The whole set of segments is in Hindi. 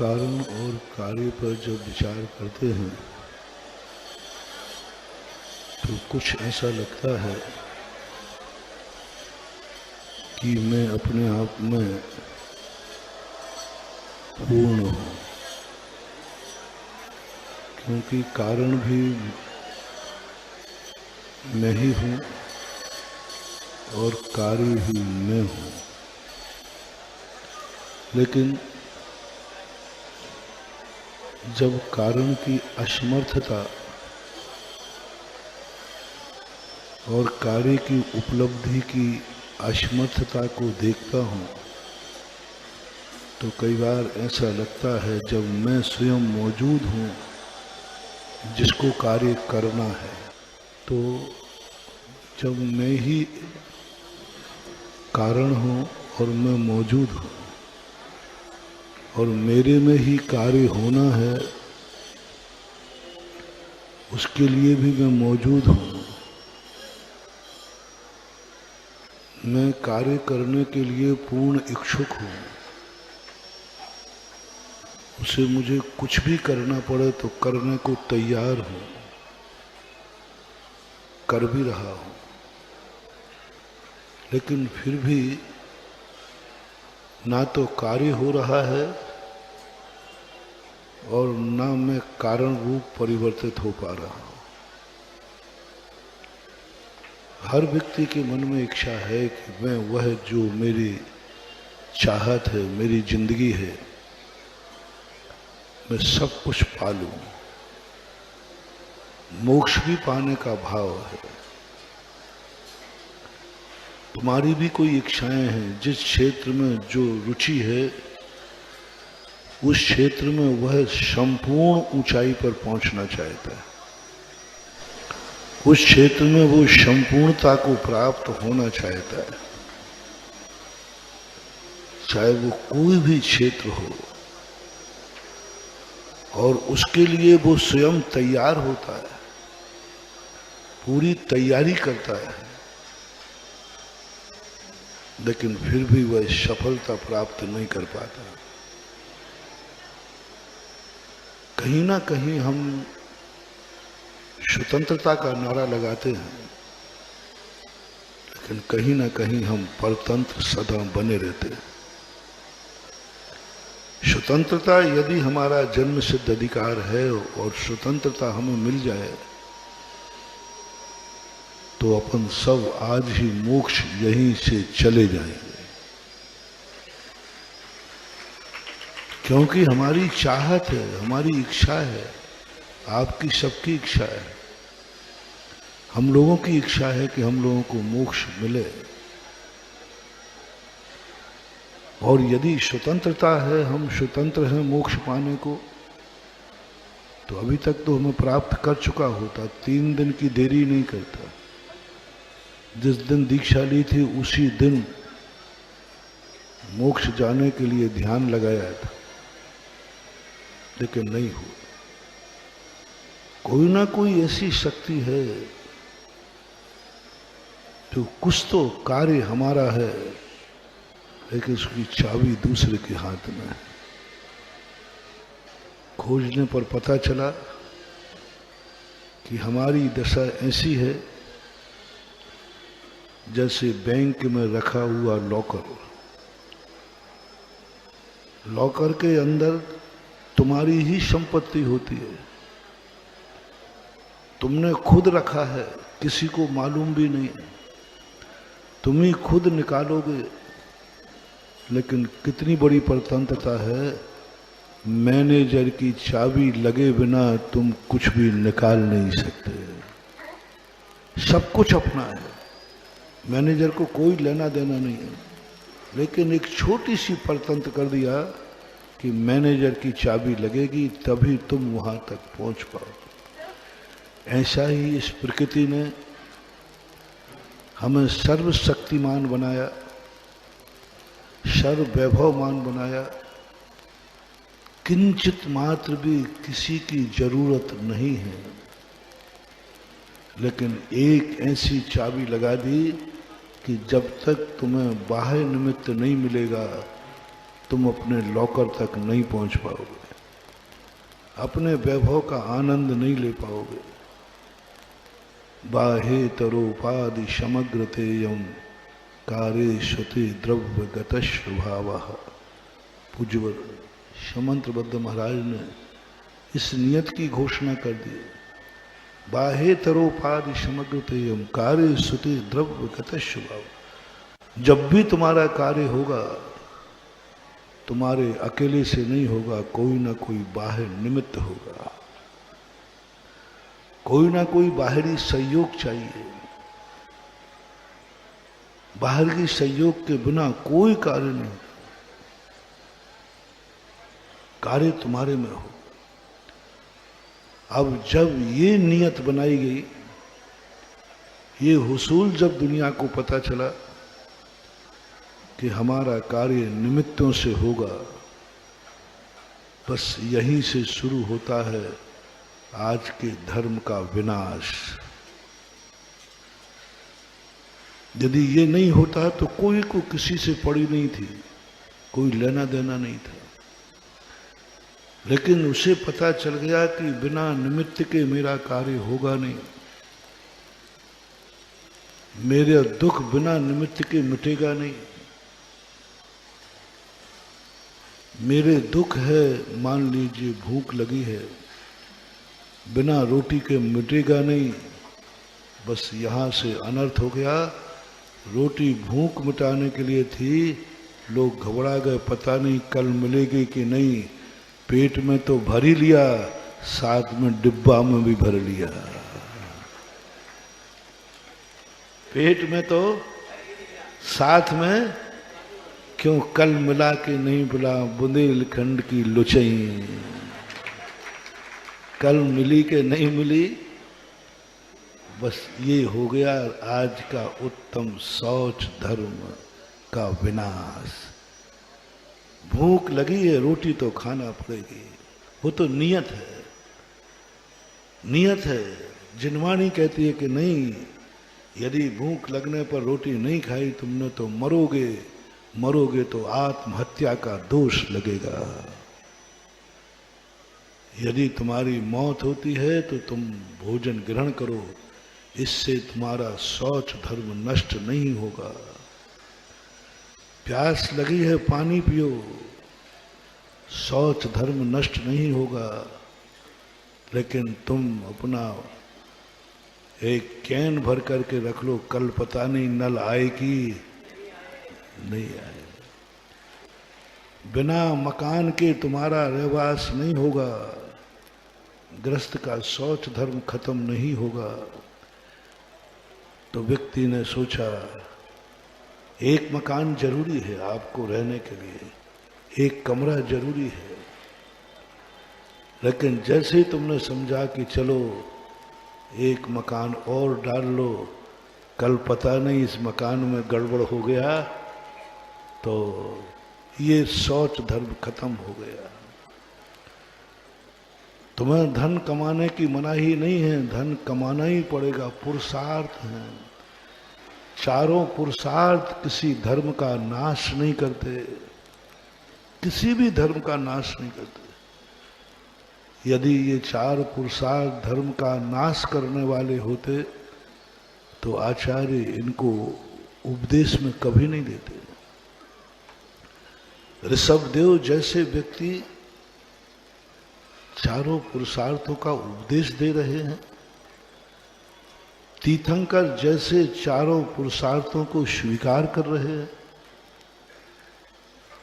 कारण और कार्य पर जब विचार करते हैं तो कुछ ऐसा लगता है कि मैं अपने आप में पूर्ण हूँ, क्योंकि कारण भी मैं ही हूँ और कार्य भी मैं हूँ। लेकिन जब कारण की असमर्थता और कार्य की उपलब्धि की असमर्थता को देखता हूँ तो कई बार ऐसा लगता है जब मैं स्वयं मौजूद हूँ जिसको कार्य करना है, तो जब मैं ही कारण हूँ और मैं मौजूद हूँ और मेरे में ही कार्य होना है, उसके लिए भी मैं मौजूद हूँ। मैं कार्य करने के लिए पूर्ण इच्छुक हूँ, उसे मुझे कुछ भी करना पड़े तो करने को तैयार हूँ, कर भी रहा हूँ। लेकिन फिर भी ना तो कार्य हो रहा है और ना मैं कारण रूप परिवर्तित हो पा रहा हूँ। हर व्यक्ति के मन में इच्छा है कि मैं वह जो मेरी चाहत है, मेरी जिंदगी है, मैं सब कुछ पा लूं। मोक्ष भी पाने का भाव है। तुम्हारी भी कोई इच्छाएं हैं, जिस क्षेत्र में जो रुचि है उस क्षेत्र में वह संपूर्ण ऊंचाई पर पहुंचना चाहता है, उस क्षेत्र में वो संपूर्णता को प्राप्त होना चाहता है, चाहे वो कोई भी क्षेत्र हो, और उसके लिए वो स्वयं तैयार होता है, पूरी तैयारी करता है, लेकिन फिर भी वह सफलता प्राप्त नहीं कर पाता। कहीं ना कहीं हम स्वतंत्रता का नारा लगाते हैं, लेकिन कहीं ना कहीं हम परतंत्र सदा बने रहते हैं। स्वतंत्रता यदि हमारा जन्म सिद्ध अधिकार है और स्वतंत्रता हमें मिल जाए तो अपन सब आज ही मोक्ष यहीं से चले जाएंगे, क्योंकि हमारी चाहत है, हमारी इच्छा है, आपकी सबकी इच्छा है, हम लोगों की इच्छा है कि हम लोगों को मोक्ष मिले। और यदि स्वतंत्रता है, हम स्वतंत्र हैं मोक्ष पाने को, तो अभी तक तो हमें प्राप्त कर चुका होता। 3 दिन की देरी नहीं करता। जिस दिन दीक्षा ली थी उसी दिन मोक्ष जाने के लिए ध्यान लगाया था, लेकिन नहीं हुआ। कोई ना कोई ऐसी शक्ति है जो कुछ तो कार्य हमारा है, लेकिन उसकी चाबी दूसरे के हाथ में है। खोजने पर पता चला कि हमारी दशा ऐसी है जैसे बैंक में रखा हुआ लॉकर। लॉकर के अंदर तुम्हारी ही संपत्ति होती है, तुमने खुद रखा है, किसी को मालूम भी नहीं, तुम ही खुद निकालोगे। लेकिन कितनी बड़ी परतंत्रता है, मैनेजर की चाबी लगे बिना तुम कुछ भी निकाल नहीं सकते। सब कुछ अपना है, मैनेजर को कोई लेना देना नहीं है, लेकिन एक छोटी सी परतंत्र कर दिया कि मैनेजर की चाबी लगेगी तभी तुम वहां तक पहुंच पाओ। ऐसा ही इस प्रकृति ने हमें सर्वशक्तिमान बनाया, सर्ववैभवमान बनाया। किंचित मात्र भी किसी की जरूरत नहीं है, लेकिन एक ऐसी चाबी लगा दी कि जब तक तुम्हें बाह्य निमित्त नहीं मिलेगा तुम अपने लॉकर तक नहीं पहुंच पाओगे, अपने वैभव का आनंद नहीं ले पाओगे। बाहे तरोपाधि समग्र तेयम कारे श्रुति द्रव्य गतस्वभाव। पूज्यवर समंत्रबद्ध महाराज ने इस नियत की घोषणा कर दी। बाहे तरोपाधि समग्र तेयम कार्य श्रुति द्रव्य गतस्वभाव। जब भी तुम्हारा कार्य होगा, तुम्हारे अकेले से नहीं होगा, कोई ना कोई बाहर निमित्त होगा, कोई ना कोई बाहरी सहयोग चाहिए। बाहर की सहयोग के बिना कोई कार्य नहीं, कार्य तुम्हारे में हो। अब जब ये नियत बनाई गई, ये हुसूल जब दुनिया को पता चला कि हमारा कार्य निमित्तों से होगा, बस यहीं से शुरू होता है आज के धर्म का विनाश। यदि ये नहीं होता तो कोई को किसी से पड़ी नहीं थी, कोई लेना देना नहीं था। लेकिन उसे पता चल गया कि बिना निमित्त के मेरा कार्य होगा नहीं, मेरे दुख बिना निमित्त के मिटेगा नहीं। मेरे दुख है, मान लीजिए भूख लगी है, बिना रोटी के मिटेगा नहीं। बस यहाँ से अनर्थ हो गया। रोटी भूख मिटाने के लिए थी, लोग घबरा गए, पता नहीं कल मिलेगी कि नहीं। पेट में तो भर ही लिया, साथ में डिब्बा में भी भर लिया। पेट में तो साथ में क्यों कल मिला के नहीं बुला बुंदेलखंड की लुचई। कल मिली के नहीं मिली, बस ये हो गया आज का उत्तम शौच धर्म का विनाश। भूख लगी है, रोटी तो खाना पड़ेगी, वो तो नियत है। नियत है। जिनवाणी कहती है कि नहीं, यदि भूख लगने पर रोटी नहीं खाई तुमने तो मरोगे, मरोगे तो आत्महत्या का दोष लगेगा। यदि तुम्हारी मौत होती है तो तुम भोजन ग्रहण करो, इससे तुम्हारा शौच धर्म नष्ट नहीं होगा। प्यास लगी है, पानी पियो, शौच धर्म नष्ट नहीं होगा। लेकिन तुम अपना एक कैन भर करके रख लो, कल पता नहीं नल आएगी नहीं आए। बिना मकान के तुम्हारा रहवास नहीं होगा, गृहस्थ का शौच धर्म खत्म नहीं होगा। तो व्यक्ति ने सोचा एक मकान जरूरी है आपको रहने के लिए, एक कमरा जरूरी है। लेकिन जैसे ही तुमने समझा कि चलो एक मकान और डाल लो, कल पता नहीं इस मकान में गड़बड़ हो गया, तो ये शौच धर्म खत्म हो गया। तुम्हें धन कमाने की मनाही नहीं है, धन कमाना ही पड़ेगा, पुरुषार्थ है। चारों पुरुषार्थ किसी धर्म का नाश नहीं करते, किसी भी धर्म का नाश नहीं करते। यदि ये चार पुरुषार्थ धर्म का नाश करने वाले होते तो आचार्य इनको उपदेश में कभी नहीं देते। ऋषभदेव जैसे व्यक्ति चारों पुरुषार्थों का उपदेश दे रहे हैं, तीर्थंकर जैसे चारों पुरुषार्थों को स्वीकार कर रहे हैं।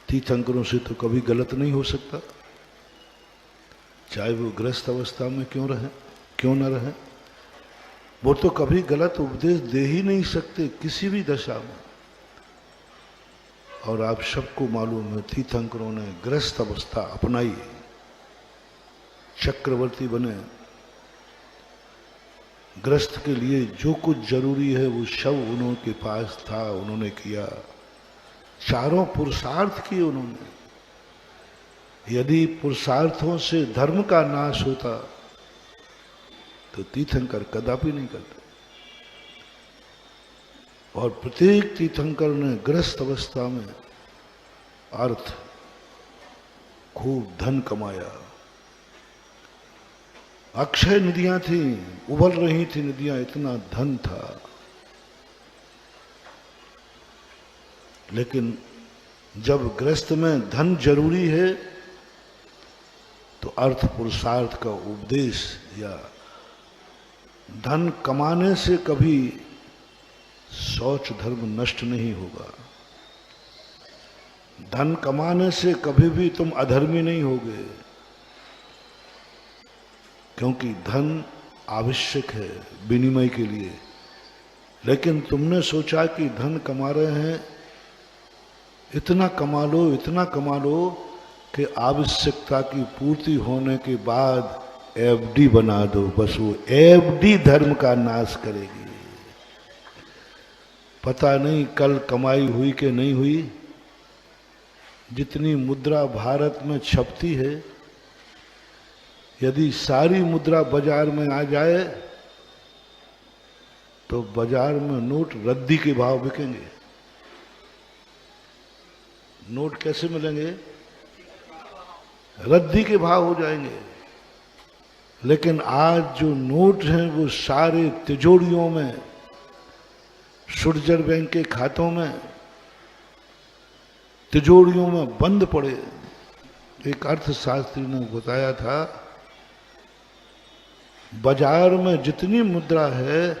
तीर्थंकरों से तो कभी गलत नहीं हो सकता, चाहे वो गृहस्थ अवस्था में क्यों न रहे, वो तो कभी गलत उपदेश दे ही नहीं सकते किसी भी दशा में। और आप सबको मालूम है तीर्थंकरों ने गृहस्थ अवस्था अपनाई, चक्रवर्ती बने, गृहस्थ के लिए जो कुछ जरूरी है वो सब उनके पास था, उन्होंने किया। चारों पुरुषार्थ किए उन्होंने। यदि पुरुषार्थों से धर्म का नाश होता तो तीर्थंकर कदापि नहीं करते। और प्रत्येक तीर्थंकर ने गृहस्थ अवस्था में अर्थ, खूब धन कमाया, अक्षय नदियां थी, उबल रही थी नदियां, इतना धन था। लेकिन जब गृहस्थ में धन जरूरी है तो अर्थ पुरुषार्थ का उपदेश या धन कमाने से कभी शौच धर्म नष्ट नहीं होगा। धन कमाने से कभी भी तुम अधर्मी नहीं होगे, क्योंकि धन आवश्यक है विनिमय के लिए। लेकिन तुमने सोचा कि धन कमा रहे हैं, इतना कमा लो, इतना कमा लो कि आवश्यकता की पूर्ति होने के बाद एफडी बना दो। बस वो एफडी धर्म का नाश करेगी। पता नहीं कल कमाई हुई कि नहीं हुई। जितनी मुद्रा भारत में छपती है, यदि सारी मुद्रा बाजार में आ जाए तो बाजार में नोट रद्दी के भाव बिकेंगे। नोट कैसे मिलेंगे? रद्दी के भाव हो जाएंगे। लेकिन आज जो नोट हैं वो सारे तिजोरियों में, शुरजर बैंक के खातों में, तिजोरियों में बंद पड़े। एक अर्थशास्त्री ने बताया था, बाजार में जितनी मुद्रा है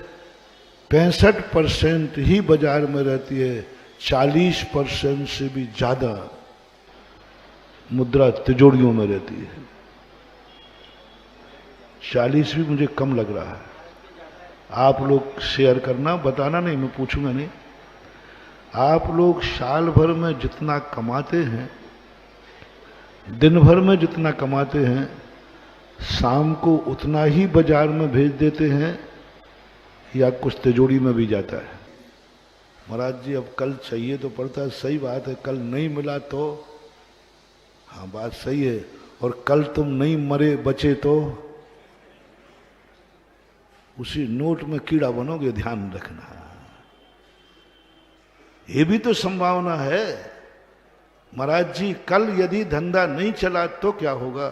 65% ही बाजार में रहती है, 40% से भी ज्यादा मुद्रा तिजोरियों में रहती है। 40 भी मुझे कम लग रहा है। आप लोग शेयर करना, बताना नहीं, मैं पूछूंगा नहीं। आप लोग साल भर में जितना कमाते हैं, दिन भर में जितना कमाते हैं, शाम को उतना ही बाजार में भेज देते हैं या कुछ तिजोरी में भी जाता है? महाराज जी अब कल चाहिए तो पड़ता है, सही बात है। कल नहीं मिला तो, हाँ बात सही है। और कल तुम नहीं मरे बचे तो उसी नोट में कीड़ा बनोगे, ध्यान रखना। ये भी तो संभावना है। महाराज जी कल यदि धंधा नहीं चला तो क्या होगा?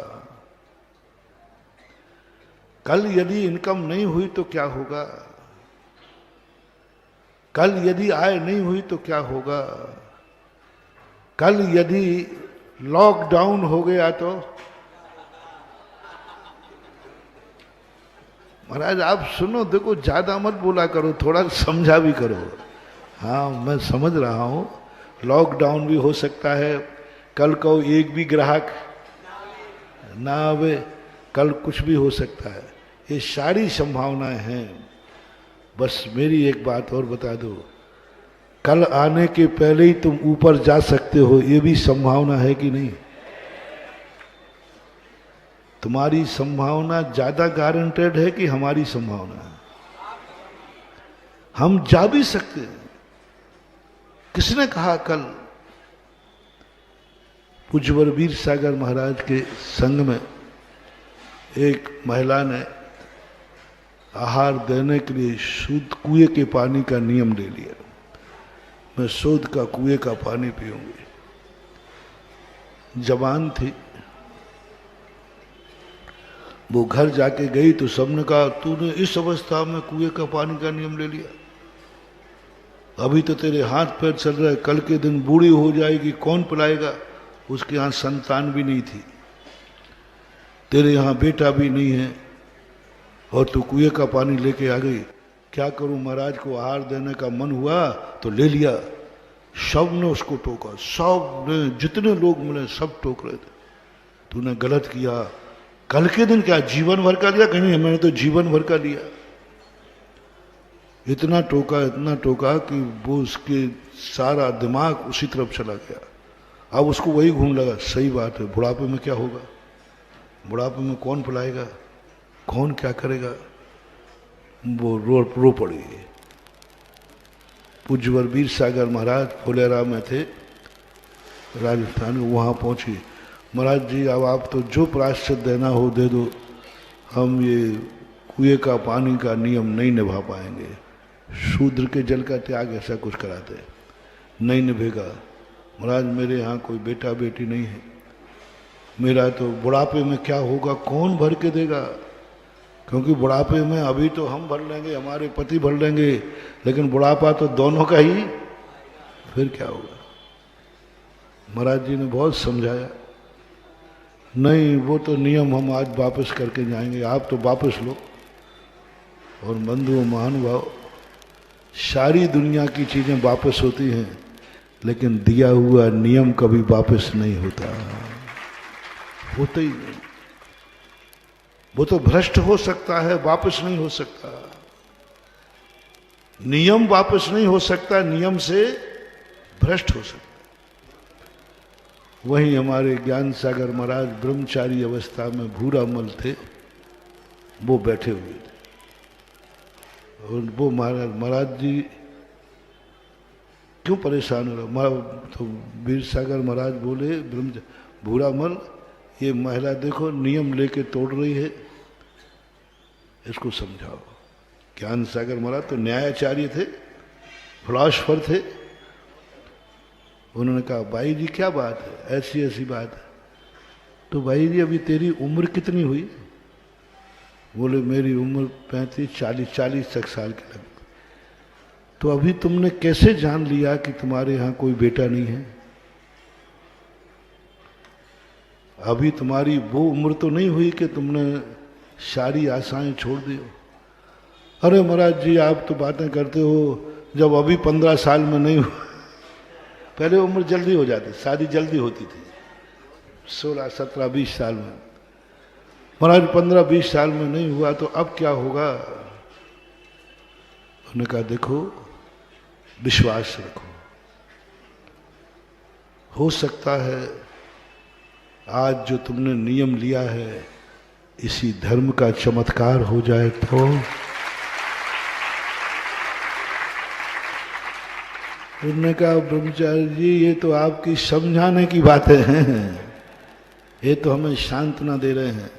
कल यदि इनकम नहीं हुई तो क्या होगा? कल यदि आय नहीं हुई तो क्या होगा? कल यदि लॉकडाउन हो गया तो? महाराज आप सुनो, देखो ज्यादा मत बोला करो, थोड़ा समझा भी करो। हाँ मैं समझ रहा हूं, लॉकडाउन भी हो सकता है, कल को एक भी ग्राहक ना आवे, कल कुछ भी हो सकता है। ये सारी संभावनाएं हैं। बस मेरी एक बात और बता दो, कल आने के पहले ही तुम ऊपर जा सकते हो, ये भी संभावना है कि नहीं? तुम्हारी संभावना ज्यादा गारंटेड है कि हमारी संभावना? हम जा भी सकते हैं। किसने कहा? कल पूज्यवर वीर सागर महाराज के संग में एक महिला ने आहार देने के लिए शुद्ध कुएं के पानी का नियम ले लिया। मैं शुद्ध का कुएं का पानी पीऊंगी। जवान थी, वो घर जाके गई तो सबने कहा तूने इस अवस्था में कुएं का पानी का नियम ले लिया, अभी तो तेरे हाथ पैर चल रहे, कल के दिन बूढ़ी हो जाएगी, कौन पिलाएगा? उसके यहाँ संतान भी नहीं थी, तेरे यहाँ बेटा भी नहीं है और तू कुएं का पानी लेके आ गई। क्या करूं? महाराज को आहार देने का मन हुआ तो ले लिया। सब ने उसको टोका, सब ने, जितने लोग मिले सब टोक रहे थे, तूने गलत किया। कल के दिन क्या जीवन भर का लिया? कहीं मैंने तो जीवन भर का लिया। इतना टोका कि वो उसके सारा दिमाग उसी तरफ चला गया। अब उसको वही घूम लगा, सही बात है, बुढ़ापे में क्या होगा? बुढ़ापे में कौन पिलाएगा, कौन क्या करेगा? वो रो पड़ी। पूज्यवर वीर सागर महाराज फुलेरा में थे, राजस्थान में, वहाँ पहुँची। महाराज जी अब आप तो जो प्रायश्चित देना हो दे दो, हम ये कुएं का पानी का नियम नहीं निभा पाएंगे। शूद्र के जल का त्याग ऐसा कुछ कराते, नहीं निभेगा। महाराज मेरे यहाँ कोई बेटा बेटी नहीं है, मेरा तो बुढ़ापे में क्या होगा, कौन भर के देगा? क्योंकि बुढ़ापे में अभी तो हम भर लेंगे, हमारे पति भर लेंगे, लेकिन बुढ़ापा तो दोनों का ही, फिर क्या होगा? महाराज जी ने बहुत समझाया, नहीं वो तो नियम हम आज वापस करके जाएंगे, आप तो वापस लो। और बंधुओं महानुभाव, सारी दुनिया की चीजें वापस होती हैं, लेकिन दिया हुआ नियम कभी वापस नहीं होता, होता ही नहीं। वो तो भ्रष्ट हो सकता है, वापस नहीं हो सकता। नियम वापस नहीं हो सकता, नियम से भ्रष्ट हो सकता। वहीं हमारे ज्ञान सागर महाराज ब्रह्मचारी अवस्था में भूरामल थे, वो बैठे हुए थे। और वो महाराज जी क्यों परेशान हो रहा? तो वीर सागर महाराज बोले, भूरामल ये महिला देखो नियम लेके तोड़ रही है, इसको समझाओ। ज्ञान सागर महाराज तो न्यायाचार्य थे, फिलॉसफर थे। उन्होंने कहा, भाई जी क्या बात है, ऐसी ऐसी बात है। तो भाई जी अभी तेरी उम्र कितनी हुई? बोले मेरी उम्र 35-40 तक साल के लग। तो अभी तुमने कैसे जान लिया कि तुम्हारे यहाँ कोई बेटा नहीं है? अभी तुम्हारी वो उम्र तो नहीं हुई कि तुमने सारी आशाएं छोड़ दी हो। अरे महाराज जी आप तो बातें करते हो, जब अभी 15 साल में नहीं हुआ, पहले उम्र जल्दी हो जाती, शादी जल्दी होती थी, 16, 17, 20 साल में। महाराज 15-20 साल में नहीं हुआ तो अब क्या होगा? उन्होंने कहा देखो विश्वास रखो, हो सकता है आज जो तुमने नियम लिया है इसी धर्म का चमत्कार हो जाए तो। उन्होंने कहा ब्रह्मचारी जी ये तो आपकी समझाने की बातें हैं, ये तो हमें सांत्वना दे रहे हैं।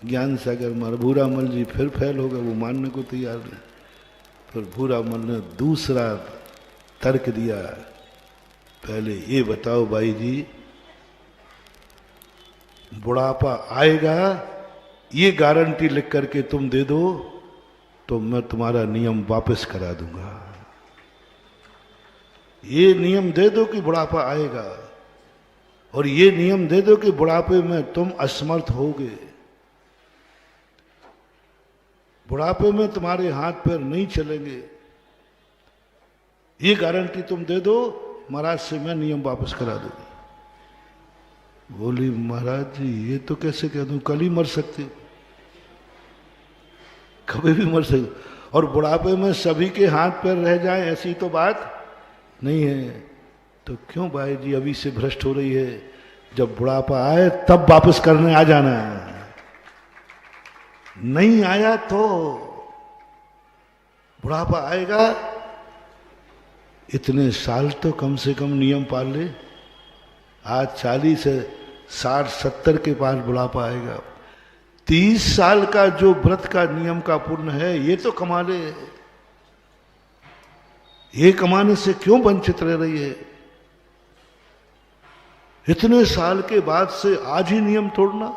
ज्ञान सागर मार भूरामल जी फिर फेल हो गए, वो मानने को तैयार नहीं। फिर भूरामल ने दूसरा तर्क दिया, पहले ये बताओ भाई जी, बुढ़ापा आएगा ये गारंटी लिख करके तुम दे दो तो मैं तुम्हारा नियम वापस करा दूंगा। ये नियम दे दो कि बुढ़ापा आएगा, और ये नियम दे दो कि बुढ़ापे में तुम असमर्थ होगे, बुढ़ापे में तुम्हारे हाथ पैर नहीं चलेंगे, ये गारंटी तुम दे दो, महाराज से मैं नियम वापस करा दूंगी। बोली महाराज जी ये तो कैसे कह दूं, कल ही मर सकते, कभी भी मर सकते, और बुढ़ापे में सभी के हाथ पैर रह जाएं ऐसी तो बात नहीं है। तो क्यों भाई जी अभी से भ्रष्ट हो रही है? जब बुढ़ापा आए तब वापस करने आ जाना है, नहीं आया तो बुढ़ापा आएगा, इतने साल तो कम से कम नियम पाल ले। आज 40 से 60-70 के पास बुढ़ापा आएगा, 30 साल का जो व्रत का नियम का पुण्य है ये तो कमा ले, ये कमाने से क्यों वंचित रह रही है? इतने साल के बाद से आज ही नियम तोड़ना।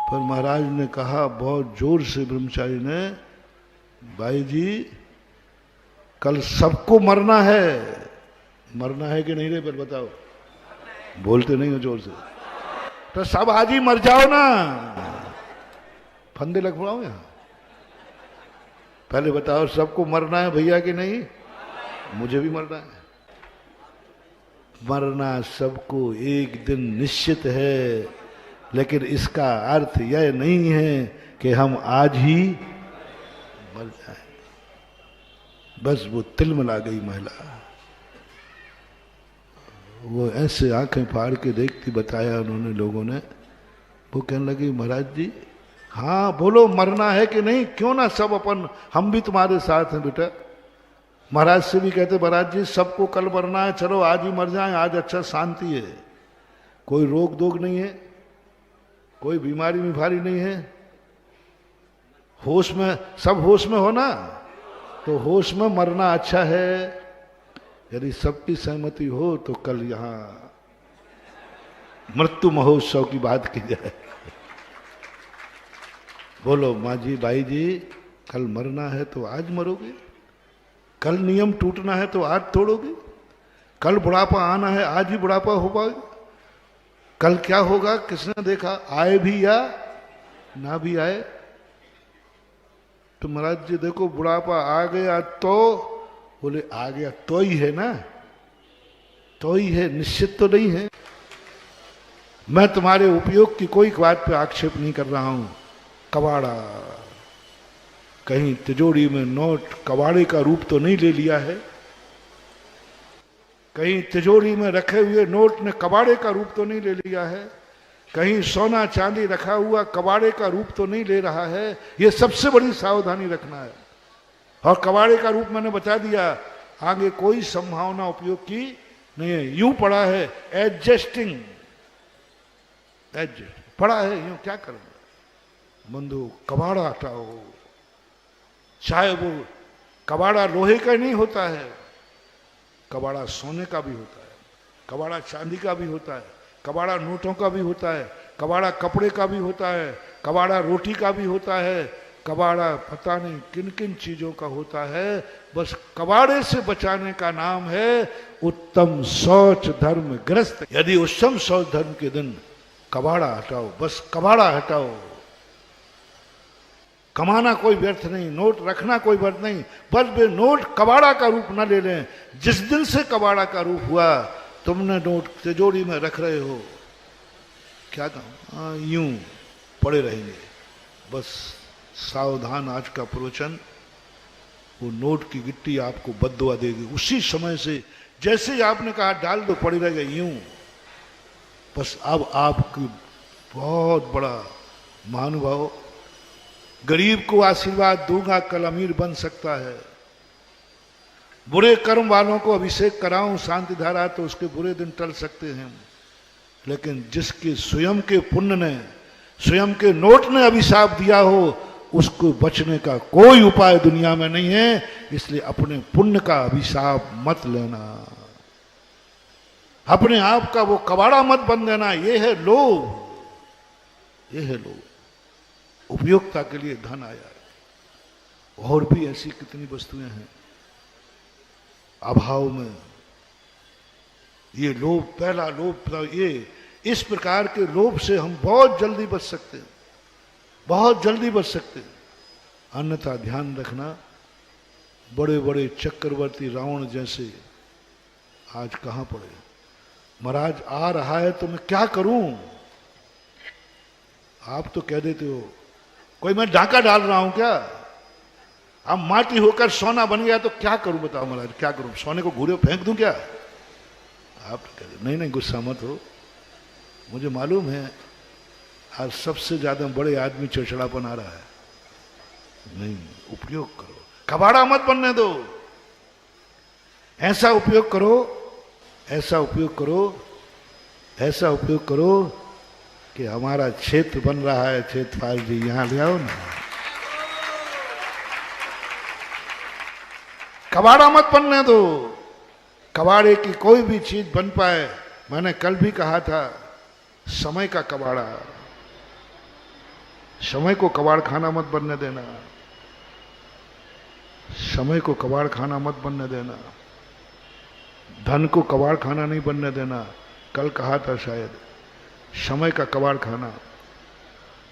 पर महाराज ने कहा बहुत जोर से ब्रह्मचारी ने, भाई जी कल सबको मरना है कि नहीं रे? पर बताओ, बोलते नहीं हो जोर से, तो सब आज ही मर जाओ ना, फंदे लगवाओ यहां। पहले बताओ सबको मरना है भैया कि नहीं? मुझे भी मरना है। मरना सबको एक दिन निश्चित है, लेकिन इसका अर्थ यह नहीं है कि हम आज ही मर जाएं। बस वो तिलमिला गई महिला, वो ऐसे आंखें फाड़ के देखती, बताया उन्होंने लोगों ने। वो कहने लगी महाराज जी हाँ बोलो मरना है कि नहीं, क्यों ना सब अपन, हम भी तुम्हारे साथ हैं बेटा। महाराज से भी कहते महाराज जी सबको कल मरना है, चलो आज ही मर जाएं, आज अच्छा शांति है, कोई रोग दोग नहीं है, कोई बीमारी नहीं है, होश में, सब होश में हो ना, तो होश में मरना अच्छा है। यदि सबकी सहमति हो तो कल यहाँ मृत्यु महोत्सव की बात की जाए। बोलो माँ जी, भाई जी, कल मरना है तो आज मरोगे, कल नियम टूटना है तो आज तोड़ोगे, कल बुढ़ापा आना है आज ही बुढ़ापा हो पाएगा, कल क्या होगा किसने देखा, आए भी या ना भी आए। तो महाराज जी देखो बुढ़ापा आ गया तो, बोले आ गया तो ही है ना, तो ही है, निश्चित तो नहीं है। मैं तुम्हारे उपयोग की कोई बात पे आक्षेप नहीं कर रहा हूं। कबाड़ा, कहीं तिजोरी में नोट कबाड़े का रूप तो नहीं ले लिया है, कहीं तिजोरी में रखे हुए नोट ने कबाड़े का रूप तो नहीं ले लिया है, कहीं सोना चांदी रखा हुआ कबाड़े का रूप तो नहीं ले रहा है। ये सबसे बड़ी सावधानी रखना है। और कबाड़े का रूप मैंने बता दिया, आगे कोई संभावना उपयोग की नहीं है। यूं पड़ा है एडजस्टिंग, एडजस्ट पड़ा है यूं, क्या करेंगे। बंधु कबाड़ा हटाओ, चाहे वो कबाड़ा लोहे का नहीं होता है, कबाड़ा सोने का भी होता है, कबाड़ा चांदी का भी होता है, कबाड़ा नोटों का भी होता है, कबाड़ा कपड़े का भी होता है, कबाड़ा रोटी का भी होता है, कबाड़ा पता नहीं किन किन चीजों का होता है। बस कबाड़े से बचाने का नाम है उत्तम शौच धर्म ग्रस्त। यदि उत्तम शौच धर्म के दिन कबाड़ा हटाओ, बस कबाड़ा हटाओ। कमाना कोई व्यर्थ नहीं, नोट रखना कोई व्यर्थ नहीं, बस वे नोट कबाड़ा का रूप न ले लें। जिस दिन से कबाड़ा का रूप हुआ, तुमने नोट तिजोरी में रख रहे हो, क्या कहूं, यूं पड़े रहेंगे। बस सावधान, आज का प्रवचन, वो नोट की गिट्टी आपको बद्दुआ देगी। उसी समय से जैसे ही आपने कहा डाल दो, पड़ी रह गई यूं। बस अब आपकी बहुत बड़ा महानुभाव, गरीब को आशीर्वाद दूंगा कल अमीर बन सकता है, बुरे कर्म वालों को अभिषेक कराऊं शांति धारा तो उसके बुरे दिन टल सकते हैं। लेकिन जिसके स्वयं के पुण्य ने, स्वयं के नोट ने अभिशाप दिया हो, उसको बचने का कोई उपाय दुनिया में नहीं है। इसलिए अपने पुण्य का अभिशाप मत लेना, अपने आप का वो कबाड़ा मत बन देना। ये है लोभ, ये है लोभ। उपयोगिता के लिए धन आया है, और भी ऐसी कितनी वस्तुएं हैं अभाव में। ये लोभ, पहला लोभ, ये इस प्रकार के लोभ से हम बहुत जल्दी बच सकते हैं, बहुत जल्दी बच सकते हैं। अन्यथा ध्यान रखना, बड़े बड़े चक्रवर्ती रावण जैसे आज कहां पड़े। महाराज आ रहा है तो मैं क्या करूं, आप तो कह देते हो कोई मैं डाका डाल रहा हूं क्या, अब माटी होकर सोना बन गया तो क्या करूं, बताओ महाराज क्या करूं, सोने को घूरे फेंक दूं क्या। आप तो कहते नहीं नहीं गुस्सा मत हो, मुझे मालूम है आज सबसे ज्यादा बड़े आदमी चिड़चिड़ापन आ रहा है। नहीं, उपयोग करो, कबाड़ा मत बनने दो। ऐसा उपयोग करो, ऐसा उपयोग करो, ऐसा उपयोग करो कि हमारा क्षेत्र बन रहा है। क्षेत्रपाल जी यहां ले आओ ना। कबाड़ा मत बनने दो, कबाड़े की कोई भी चीज बन पाए। मैंने कल भी कहा था, समय का कबाड़ा, समय को कबाड़ खाना मत बनने देना, समय को कबाड़ खाना मत बनने देना, धन को कबाड़ खाना नहीं बनने देना। कल कहा था शायद, समय का कबाड़ खाना।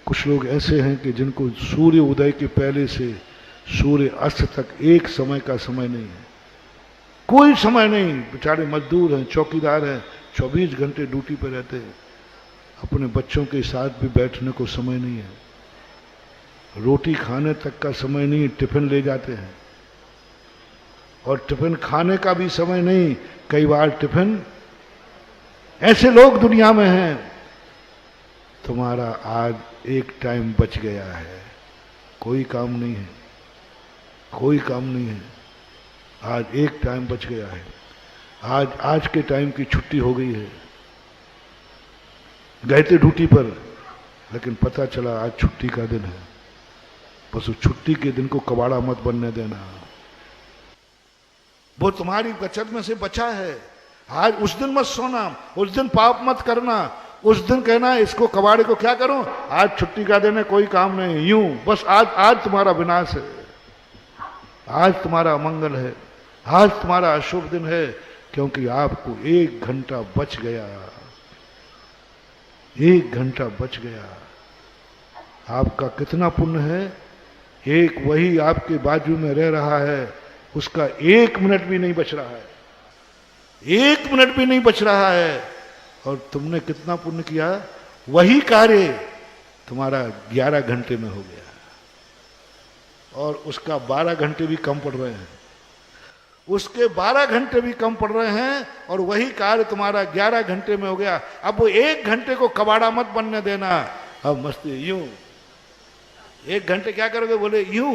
कुछ लोग ऐसे हैं कि जिनको सूर्य उदय के पहले से सूर्य अस्त तक एक समय का समय नहीं है, कोई समय नहीं। बेचारे मजदूर हैं, चौकीदार हैं, 24 घंटे ड्यूटी पर रहते हैं, अपने बच्चों के साथ भी बैठने को समय नहीं है, रोटी खाने तक का समय नहीं, टिफिन ले जाते हैं, और टिफिन खाने का भी समय नहीं, कई बार टिफिन। ऐसे लोग दुनिया में हैं। तुम्हारा आज एक टाइम बच गया है, कोई काम नहीं है, कोई काम नहीं है, आज एक टाइम बच गया है। आज के टाइम की छुट्टी हो गई है। गए थे ड्यूटी पर, लेकिन पता चला आज छुट्टी का दिन है। बस उस छुट्टी के दिन को कबाड़ा मत बनने देना, वो तुम्हारी बचत में से बचा है। आज उस दिन मत सोना, उस दिन पाप मत करना, उस दिन कहना इसको कबाड़े को क्या करूं, आज छुट्टी का दिन है, कोई काम नहीं, यूं बस आज तुम्हारा विनाश है, आज तुम्हारा अमंगल है, आज तुम्हारा अशुभ दिन है, क्योंकि आपको 1 घंटा बच गया, 1 घंटा बच गया। आपका कितना पुण्य है, एक वही आपके बाजू में रह रहा है, उसका 1 मिनट भी नहीं बच रहा है, 1 मिनट भी नहीं बच रहा है, और तुमने कितना पुण्य किया, वही कार्य तुम्हारा 11 घंटे में हो गया, और उसका 12 घंटे भी कम पड़ रहे हैं, उसके 12 घंटे भी कम पड़ रहे हैं, और वही कार्य तुम्हारा 11 घंटे में हो गया। अब वो 1 घंटे को कबाड़ा मत बनने देना। अब मस्ती यूं 1 घंटे क्या करोगे, बोले यूं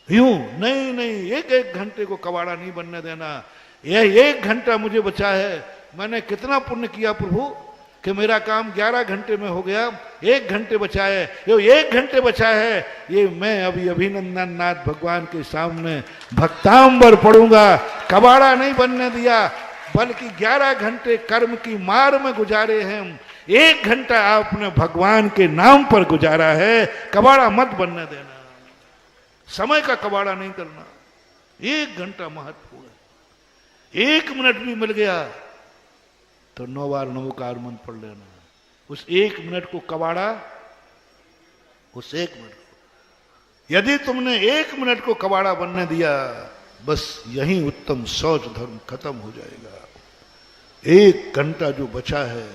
यूं, नहीं नहीं, 1 घंटे को कबाड़ा नहीं बनने देना। यह 1 घंटा मुझे बचा है, मैंने कितना पुण्य किया प्रभु कि मेरा काम 11 घंटे में हो गया, 1 घंटे बचा है, ये 1 घंटे बचा है, ये मैं अभी अभिनंदन नाथ भगवान के सामने भक्तांबर पढ़ूंगा। कबाड़ा नहीं बनने दिया, बल्कि 11 घंटे कर्म की मार में गुजारे हैं, 1 घंटा आपने भगवान के नाम पर गुजारा है। कबाड़ा मत बनने देना, समय का कबाड़ा नहीं करना। 1 घंटा महत्वपूर्ण है, 1 मिनट भी मिल गया तो 9 बार नमोकार मंत्र पढ़ लेना। उस 1 मिनट को कबाड़ा, उस 1 मिनट को यदि तुमने 1 मिनट को कबाड़ा बनने दिया, बस यही उत्तम शौच धर्म खत्म हो जाएगा। 1 घंटा जो बचा है,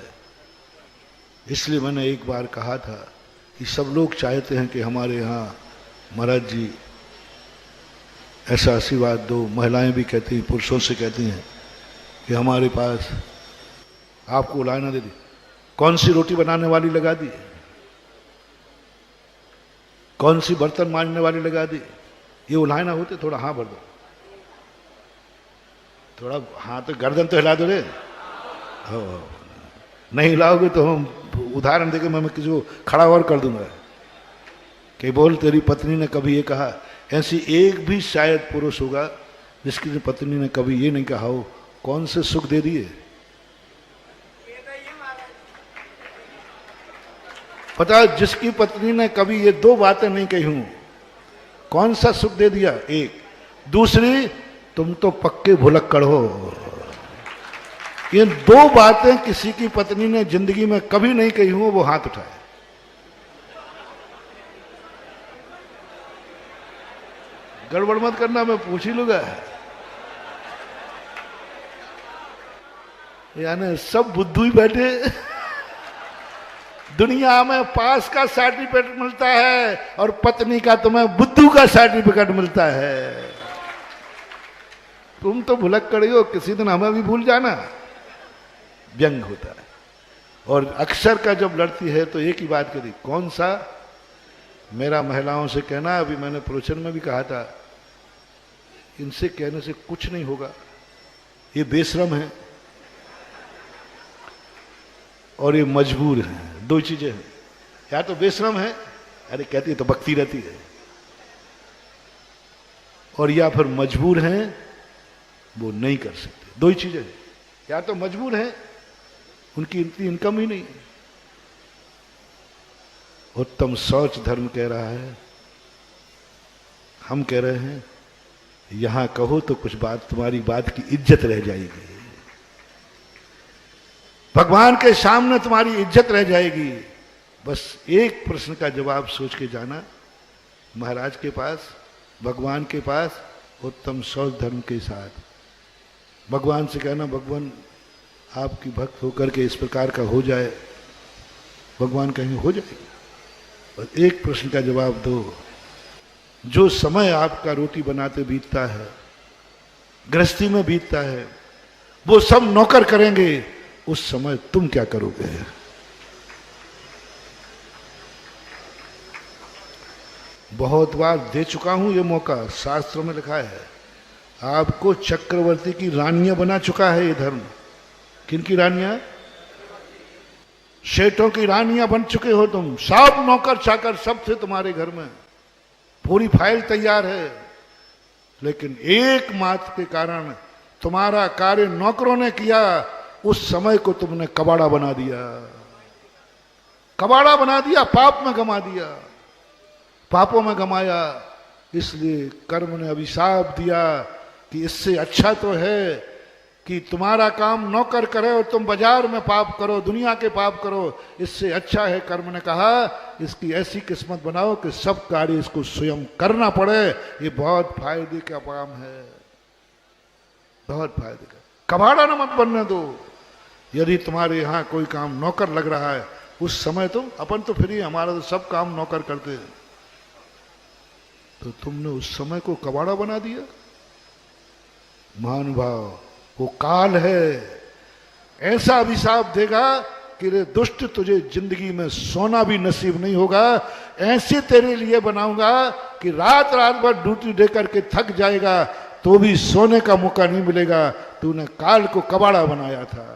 इसलिए मैंने एक बार कहा था कि सब लोग चाहते हैं कि हमारे यहाँ महाराज जी ऐसा आशीर्वाद दो। महिलाएं भी कहती हैं, पुरुषों से कहती हैं कि हमारे पास आपको उलायना दे दी, कौन सी रोटी बनाने वाली लगा दी, कौन सी बर्तन मांजने वाली लगा दी। ये उलायना होते, थोड़ा हाँ भर दो, थोड़ा हाँ, तो गर्दन तो हिला दो रे, हो नहीं हिलाओगे तो हम उदाहरण देके मैं किसी को खड़ा और कर दूंगा कि बोल तेरी पत्नी ने कभी ये कहा। ऐसी एक भी शायद पुरुष होगा जिसकी पत्नी ने कभी ये नहीं कहा हो, कौन से सुख दे दिए। पता, जिसकी पत्नी ने कभी ये 2 बातें नहीं कही हूं, कौन सा सुख दे दिया। एक, दूसरी, तुम तो पक्के भुलक्कड़ हो। ये 2 बातें किसी की पत्नी ने जिंदगी में कभी नहीं कही हूं, वो हाथ उठाए। गड़बड़ मत करना, मैं पूछ ही लूंगा। यानी सब बुद्धू ही बैठे। दुनिया में पास का सर्टिफिकेट मिलता है और पत्नी का तुम्हें बुद्धू का सर्टिफिकेट मिलता है। तुम तो भुलक्कड़ हो, किसी दिन हमें भी भूल जाना। व्यंग होता है। और अक्सर का जब लड़ती है तो एक ही बात करी, कौन सा। मेरा महिलाओं से कहना, अभी मैंने प्रवचन में भी कहा था, इनसे कहने से कुछ नहीं होगा, ये बेशरम है और ये मजबूर है। 2 चीजें हैं, या तो बेशरम है, अरे कहती है तो बकती रहती है, और या फिर मजबूर हैं, वो नहीं कर सकते। 2 ही चीजें हैं, या तो मजबूर हैं, उनकी इतनी इनकम ही नहीं। उत्तम शौच धर्म कह रहा है, हम कह रहे हैं यहां कहो तो कुछ बात, तुम्हारी बात की इज्जत रह जाएगी, भगवान के सामने तुम्हारी इज्जत रह जाएगी। बस एक प्रश्न का जवाब सोच के जाना, महाराज के पास, भगवान के पास, उत्तम शौच धर्म के साथ भगवान से कहना, भगवान आपकी भक्त होकर के इस प्रकार का हो जाए। भगवान कहेंगे हो जाएगा। और एक प्रश्न का जवाब दो, जो समय आपका रोटी बनाते बीतता है, गृहस्थी में बीतता है, वो सब नौकर करेंगे, उस समय तुम क्या करोगे। बहुत बार दे चुका हूं ये मौका, शास्त्रों में लिखा है, आपको चक्रवर्ती की रानियां बना चुका है ये धर्म। किनकी रानियां? शेठों की रानियां बन चुके हो तुम। सब नौकर चाकर सब थे तुम्हारे घर में, पूरी फाइल तैयार है, लेकिन एक मात्र के कारण तुम्हारा कार्य नौकरों ने किया, उस समय को तुमने कबाड़ा बना दिया, कबाड़ा बना दिया, पाप में गमा दिया, पापों में गमाया। इसलिए कर्म ने अभिशाप दिया कि इससे अच्छा तो है कि तुम्हारा काम नौकर करे और तुम बाजार में पाप करो, दुनिया के पाप करो, इससे अच्छा है। कर्म ने कहा इसकी ऐसी किस्मत बनाओ कि सब कार्य इसको स्वयं करना पड़े। ये बहुत फायदे का काम है, बहुत फायदे का। कबाड़ा न मत बनने दो। यदि तुम्हारे यहाँ कोई काम नौकर लग रहा है, उस समय तुम, अपन तो फ्री, हमारा तो सब काम नौकर करते हैं, तो तुमने उस समय को कबाड़ा बना दिया। महानुभाव, वो काल है, ऐसा अभिशाप देगा कि रे दुष्ट, तुझे जिंदगी में सोना भी नसीब नहीं होगा। ऐसे तेरे लिए बनाऊंगा कि रात रात भर ड्यूटी दे करके थक जाएगा तो भी सोने का मौका नहीं मिलेगा। तूने काल को कबाड़ा बनाया था।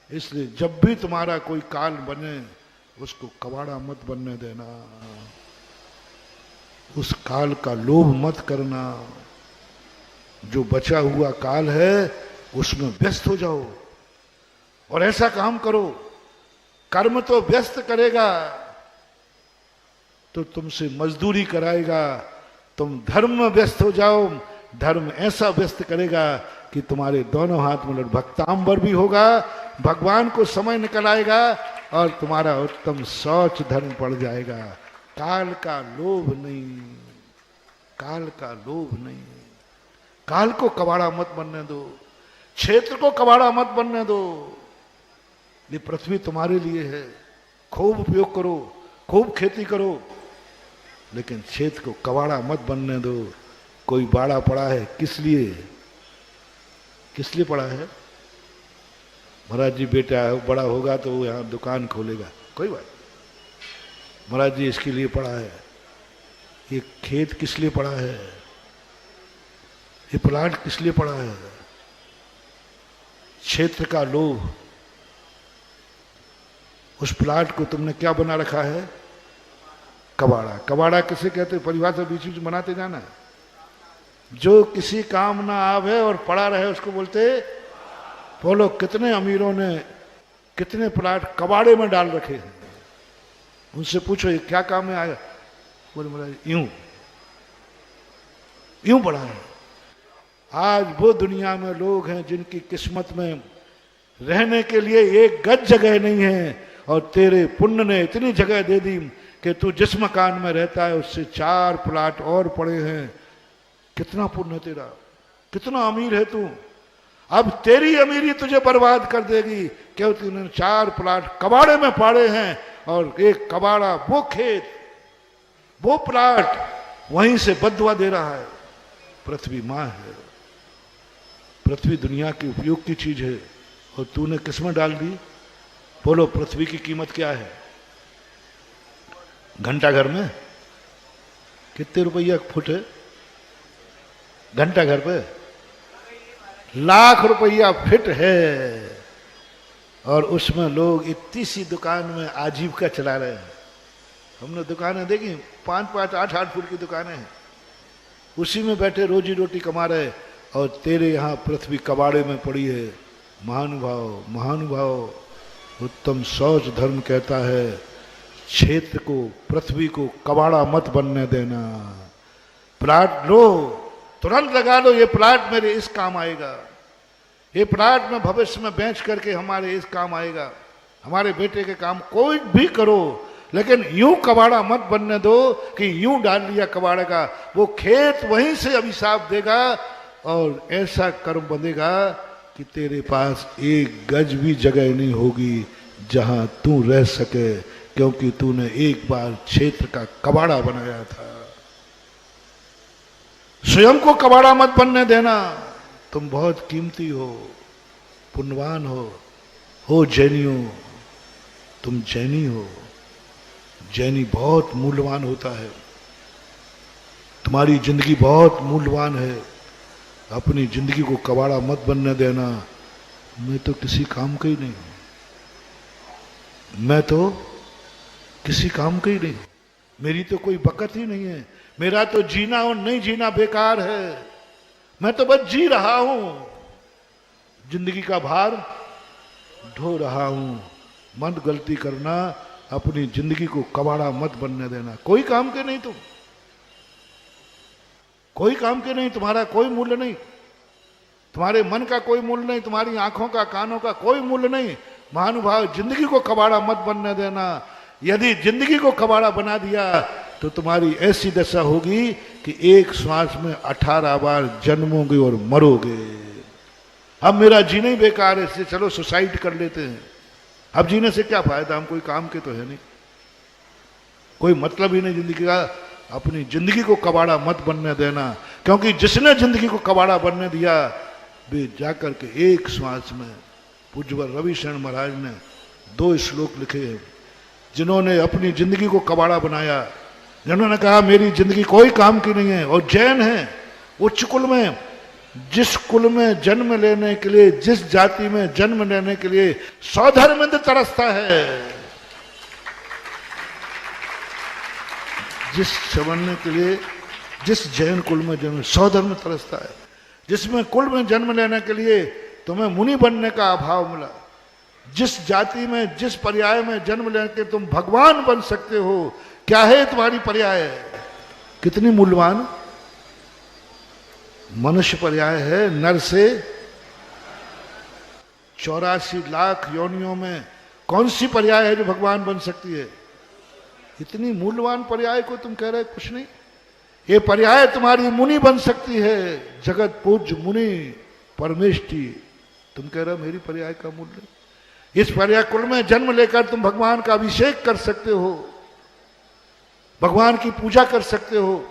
इसलिए जब भी तुम्हारा कोई काल बने, उसको कबाड़ा मत बनने देना, उस काल का लोभ मत करना। जो बचा हुआ काल है उसमें व्यस्त हो जाओ और ऐसा काम करो। कर्म तो व्यस्त करेगा तो तुमसे मजदूरी कराएगा। तुम धर्म में व्यस्त हो जाओ, धर्म ऐसा व्यस्त करेगा कि तुम्हारे दोनों हाथ में भक्तांबर भी होगा, भगवान को समय निकल आएगा और तुम्हारा उत्तम शौच धर्म पड़ जाएगा। काल का लोभ नहीं, काल का लोभ नहीं। काल को कबाड़ा मत बनने दो, क्षेत्र को कबाड़ा मत बनने दो। ये पृथ्वी तुम्हारे लिए है, खूब उपयोग करो, खूब खेती करो, लेकिन क्षेत्र को कबाड़ा मत बनने दो। कोई बाड़ा पड़ा है, किस लिए, किस लिए पड़ा है? महाराज जी बेटा बड़ा होगा तो वो यहाँ दुकान खोलेगा, कोई बात। महाराज जी इसके लिए पड़ा है। ये खेत किस लिए पड़ा है? ये प्लाट किस लिए पड़ा है? क्षेत्र का लोभ। उस प्लाट को तुमने क्या बना रखा है? कबाड़ा। कबाड़ा किसे कहते? परिभाषा बीच बीच बनाते जाना। जो किसी काम ना आवे और पड़ा रहे उसको बोलते। बोलो कितने अमीरों ने कितने प्लाट कबाड़े में डाल रखे हैं। उनसे पूछो ये क्या काम में आया? बोले महाराज यूं यूं पड़ा है। आज वो दुनिया में लोग हैं जिनकी किस्मत में रहने के लिए एक गज जगह नहीं है, और तेरे पुण्य ने इतनी जगह दे दी कि तू जिस मकान में रहता है उससे 4 प्लाट और पड़े हैं। कितना पुण्य तेरा, कितना अमीर है तू। अब तेरी अमीरी तुझे बर्बाद कर देगी क्योंकि तूने 4 प्लाट कबाड़े में पाड़े हैं, और एक कबाड़ा वो खेत वो प्लाट वहीं से बदुआ दे रहा है। पृथ्वी माँ है, पृथ्वी दुनिया की उपयोग की चीज है, और तूने किसमें डाल दी? बोलो पृथ्वी की कीमत क्या है? घंटा घर में कितने रुपया फुट है? घंटा घर पे लाख रुपया फिट है, और उसमें लोग इतनी सी दुकान में आजीविका चला रहे हैं। हमने दुकानें देखी, 5-5, 8-8 फुट की दुकानें हैं, उसी में बैठे रोजी रोटी कमा रहे, और तेरे यहाँ पृथ्वी कबाड़े में पड़ी है। महानुभाव, महानुभाव, उत्तम शौच धर्म कहता है क्षेत्र को, पृथ्वी को कबाड़ा मत बनने देना। प्लाट लो, तुरंत लगा लो, ये प्लाट मेरे इस काम आएगा, ये प्लाट में भविष्य में बेच करके हमारे इस काम आएगा, हमारे बेटे के काम। कोई भी करो, लेकिन यूं कबाड़ा मत बनने दो कि यूं डाल लिया कबाड़े का। वो खेत वहीं से अभिशाप देगा और ऐसा कर्म बंधेगा कि तेरे पास एक गज भी जगह नहीं होगी जहां तू रह सके, क्योंकि तूने एक बार क्षेत्र का कबाड़ा बनाया था। स्वयं को कबाड़ा मत बनने देना। तुम बहुत कीमती हो, पुण्यवान हो जैनियों, तुम जैनी हो। जैनी बहुत मूल्यवान होता है, तुम्हारी जिंदगी बहुत मूल्यवान है। अपनी जिंदगी को कबाड़ा मत बनने देना। मैं तो किसी काम का ही नहीं हूं, मैं तो किसी काम का ही नहीं हूं, मेरी तो कोई बकत ही नहीं है। मेरा तो जीना और नहीं जीना बेकार है, मैं तो बस जी रहा हूं। जिंदगी का भार ढो रहा हूं। मत गलती करना, अपनी जिंदगी को कबाड़ा मत बनने देना। कोई काम के नहीं तुम, कोई काम के नहीं, तुम्हारा कोई मूल्य नहीं, तुम्हारे मन का कोई मूल्य नहीं, तुम्हारी आंखों का कानों का कोई मूल्य नहीं। महानुभाव, जिंदगी को कबाड़ा मत बनने देना। यदि जिंदगी को कबाड़ा बना दिया तो तुम्हारी ऐसी दशा होगी कि एक श्वास में 18 बार जन्मोगे और मरोगे। अब मेरा जीना ही बेकार है, इसलिए चलो सुसाइड कर लेते हैं। अब जीने से क्या फायदा, हम कोई काम के तो है नहीं, कोई मतलब ही नहीं जिंदगी का। अपनी जिंदगी को कबाड़ा मत बनने देना, क्योंकि जिसने जिंदगी को कबाड़ा बनने दिया वे जाकर के एक श्वास में, पूज्यवर रविशरण महाराज ने 2 श्लोक लिखे हैं, जिन्होंने अपनी जिंदगी को कबाड़ा बनाया, जिन्होंने कहा मेरी जिंदगी कोई काम की नहीं है। और जैन है उच्च कुल में, जिस कुल में जन्म लेने के लिए, जिस जाति में जन्म लेने के लिए सौधर्मेंद्र तरसता है, जिस समझने के लिए, जिस जैन कुल में जन्म, सौधर्म तरसता है, जिसमें कुल में जन्म लेने के लिए तुम्हें मुनि बनने का अभाव मिला, जिस जाति में, जिस पर्याय में जन्म लेने के तुम भगवान बन सकते हो। क्या है तुम्हारी पर्याय? कितनी मूल्यवान मनुष्य पर्याय है। नर से 84 लाख योनियों में कौन सी पर्याय है जो भगवान बन सकती है? इतनी मूल्यवान पर्याय को तुम कह रहे कुछ नहीं। ये पर्याय तुम्हारी मुनि बन सकती है, जगत पूज्य मुनि परमेष्टि। तुम कह रहे हो मेरी पर्याय का मूल्य। इस पर्याय कुल में जन्म लेकर तुम भगवान का अभिषेक कर सकते हो, भगवान की पूजा कर सकते हो,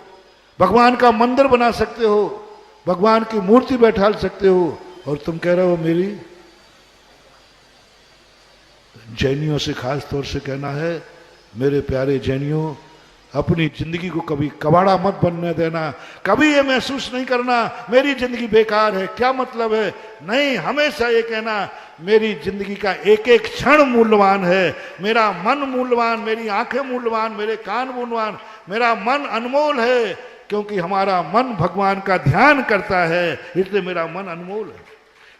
भगवान का मंदिर बना सकते हो, भगवान की मूर्ति बैठा सकते हो, और तुम कह रहे हो मेरी। जैनियों से खास तौर से कहना है, मेरे प्यारे जैनियों, अपनी जिंदगी को कभी कबाड़ा मत बनने देना। कभी ये महसूस नहीं करना मेरी जिंदगी बेकार है, क्या मतलब है। नहीं, हमेशा ये कहना मेरी जिंदगी का एक एक क्षण मूल्यवान है, मेरा मन मूल्यवान, मेरी आंखें मूल्यवान, मेरे कान मूल्यवान, मेरा मन अनमोल है, क्योंकि हमारा मन भगवान का ध्यान करता है, इसलिए मेरा मन अनमोल है।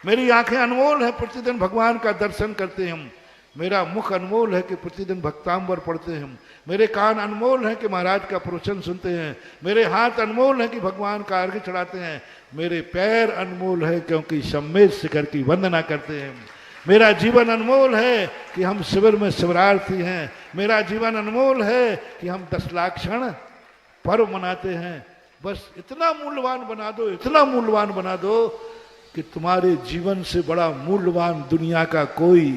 मेरी आंखें अनमोल है, प्रतिदिन भगवान का दर्शन करते हैं हम। मेरा मुख अनमोल है कि प्रतिदिन भक्तांबर पढ़ते हैं हम। मेरे कान अनमोल हैं कि महाराज का प्रवचन सुनते हैं। मेरे हाथ अनमोल हैं कि भगवान का अर्घ्य चढ़ाते हैं। मेरे पैर अनमोल है क्योंकि सम्मेद शिखर की वंदना करते हैं। मेरा जीवन अनमोल है कि हम शिविर में शिवरार्थी हैं। मेरा जीवन अनमोल है कि हम 10 लाख क्षण पर्व मनाते हैं। बस इतना मूल्यवान बना दो, इतना मूल्यवान बना दो कि तुम्हारे जीवन से बड़ा मूल्यवान दुनिया का कोई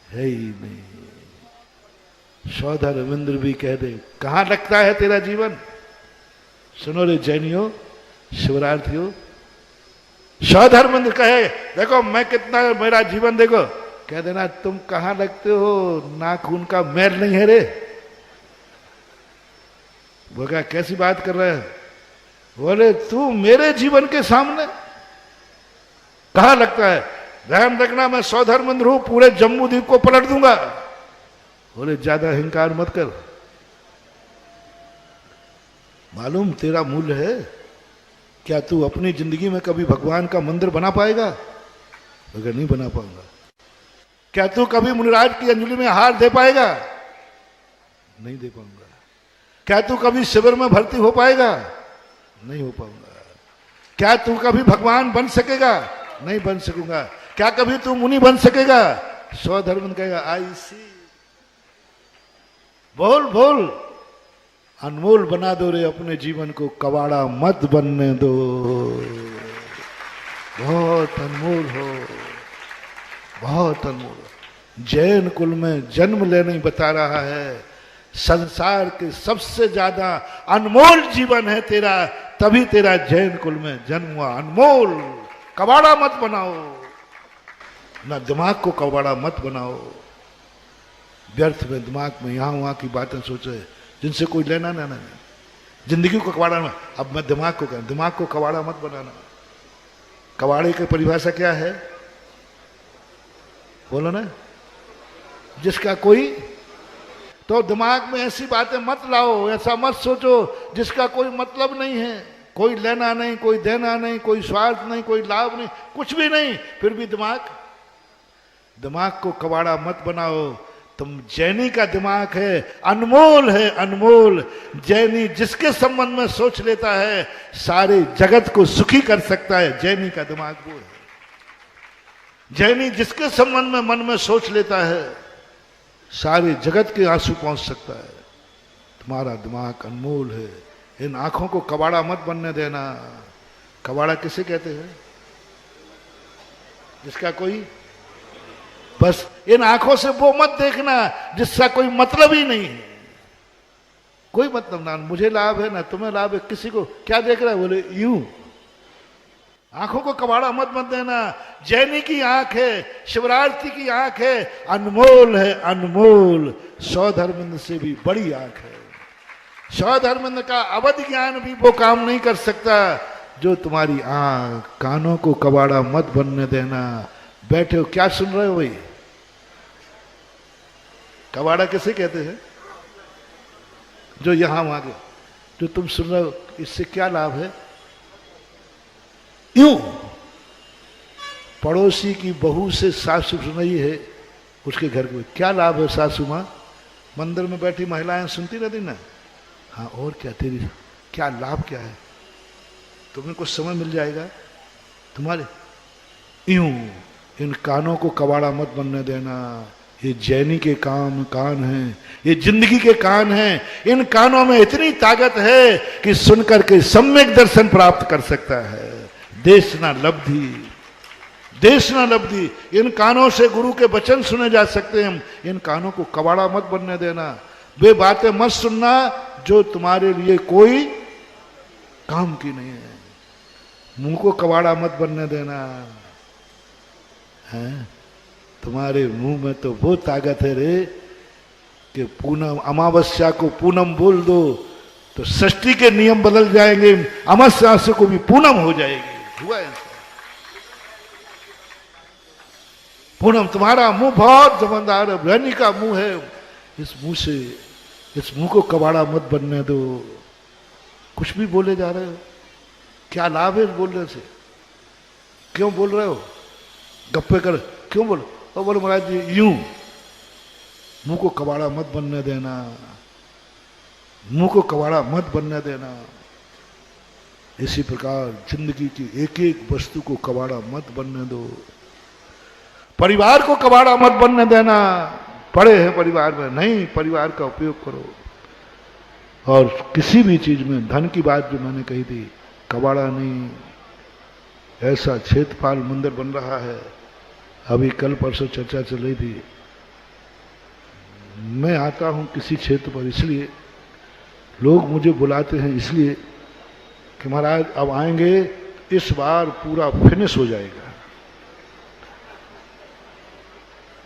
है ही नहीं। सौधर रविंद्र भी कह दे, कहां लगता है तेरा जीवन? सुनो रे जैनियों, शिवरार्थियों, सौधर रविंद्र कहे, देखो मैं कितना, मेरा जीवन देखो, कह देना तुम कहां लगते हो, नाखून का मैल नहीं है रे। वो क्या कैसी बात कर रहे हैं? बोले तू मेरे जीवन के सामने कहां लगता है? ध्यान रखना मैं सौधर्मेंद्र हूं, पूरे जम्मू द्वीप को पलट दूंगा। बोले ज्यादा अहंकार मत कर, मालूम तेरा मूल्य है। क्या तू अपनी जिंदगी में कभी भगवान का मंदिर बना पाएगा? अगर नहीं बना पाऊंगा। क्या तू कभी मुनिराज की अंजलि में हार दे पाएगा? नहीं दे पाऊंगा। क्या तू कभी शिविर में भर्ती हो पाएगा? नहीं हो पाऊंगा। क्या तू कभी भगवान बन सकेगा? नहीं बन सकूंगा। क्या कभी तू मुनि बन सकेगा? सौधर्म कहेगा आई सी। बोल बोल, अनमोल बना दो रे अपने जीवन को, कबाड़ा मत बनने दो। बहुत अनमोल हो, बहुत अनमोल। जैन कुल में जन्म लेने बता रहा है, संसार के सबसे ज्यादा अनमोल जीवन है तेरा, तभी तेरा जैन कुल में जन्म हुआ। अनमोल, कबाड़ा मत बनाओ, ना दिमाग को कबाड़ा मत बनाओ। व्यर्थ में दिमाग में यहां वहां की बातें सोचे जिनसे कोई लेना ना नहीं। जिंदगी को कबाड़ा मत, अब मैं दिमाग को कहूं, दिमाग को कबाड़ा मत बनाना। कबाड़े की परिभाषा क्या है? बोलो ना, जिसका कोई, तो दिमाग में ऐसी बातें मत लाओ, ऐसा मत सोचो जिसका कोई मतलब नहीं है। कोई लेना नहीं, कोई देना नहीं, कोई स्वार्थ नहीं, कोई लाभ नहीं, कुछ भी नहीं, फिर भी दिमाग को कबाड़ा मत बनाओ। तुम जैनी का दिमाग है, अनमोल है, अनमोल। जैनी जिसके संबंध में सोच लेता है सारे जगत को सुखी कर सकता है। जैनी का दिमाग वो है। जैनी जिसके संबंध में मन में सोच लेता है सारे जगत के आंसू पहुंच सकता है। तुम्हारा दिमाग अनमोल है। इन आंखों को कबाड़ा मत बनने देना। कबाड़ा किसे कहते हैं? जिसका कोई, बस इन आंखों से वो मत देखना जिसका कोई मतलब ही नहीं है। कोई मतलब ना मुझे लाभ है ना तुम्हें लाभ है, किसी को क्या देख रहा है, बोले यूं। आंखों को कबाड़ा मत देना। जैनी की आंख है, शिवरात्रि की आंख है, अनमोल है, अनमोल। 100 धर्मेंद्र से भी बड़ी आंख है। 100 धर्मेंद्र का अवध ज्ञान भी वो काम नहीं कर सकता जो तुम्हारी आंख। कानों को कबाड़ा मत बनने देना। बैठे हो, क्या सुन रहे हो भाई? कबाड़ा किसे कहते हैं? जो यहां वहां के, जो तुम सुन रहे हो, इससे क्या लाभ है? यूं पड़ोसी की बहू से सासू सुनाई है, उसके घर में क्या लाभ है? सासू मां मंदिर में बैठी महिलाएं सुनती रहती ना। हाँ, और क्या तेरी क्या लाभ क्या है? तुम्हें कुछ समय मिल जाएगा तुम्हारे। यूं इन कानों को कबाड़ा मत बनने देना। ये जैनी के कान हैं, ये जिंदगी के कान हैं। इन कानों में इतनी ताकत है कि सुनकर के सम्यक दर्शन प्राप्त कर सकता है। देशना लब्धि, देशना लब्धि। इन कानों से गुरु के वचन सुने जा सकते हैं। इन कानों को कबाड़ा मत बनने देना। वे बातें मत सुनना जो तुम्हारे लिए कोई काम की नहीं है। मुंह को कबाड़ा मत बनने देना है। तुम्हारे मुंह में तो वो ताकत है रे कि पूनम अमावस्या को पूनम बोल दो तो षष्ठी के नियम बदल जाएंगे, अमावस्या को भी पूनम हो जाएगी। हुआ ऐसा? पूनम, तुम्हारा मुंह बहुत जबरदार है, बहनी का मुंह है। इस मुंह से, इस मुंह को कबाड़ा मत बनने दो। कुछ भी बोले जा रहे हो, क्या लाभ है बोलने से? क्यों बोल रहे हो? गप्पे कर क्यों बोल? और बोलो महाराज जी यूं मुंह को कबाड़ा मत बनने देना। मुंह को कबाड़ा मत बनने देना। इसी प्रकार जिंदगी की एक एक वस्तु को कबाड़ा मत बनने दो। परिवार को कबाड़ा मत बनने देना। पड़े हैं परिवार में, नहीं, परिवार का उपयोग करो। और किसी भी चीज में, धन की बात जो मैंने कही थी, कबाड़ा नहीं। ऐसा क्षेत्रपाल मंदिर बन रहा है, अभी कल परसों चर्चा चल रही थी। मैं आता हूं किसी क्षेत्र पर इसलिए, लोग मुझे बुलाते हैं इसलिए कि महाराज अब आएंगे, इस बार पूरा फिनिश हो जाएगा।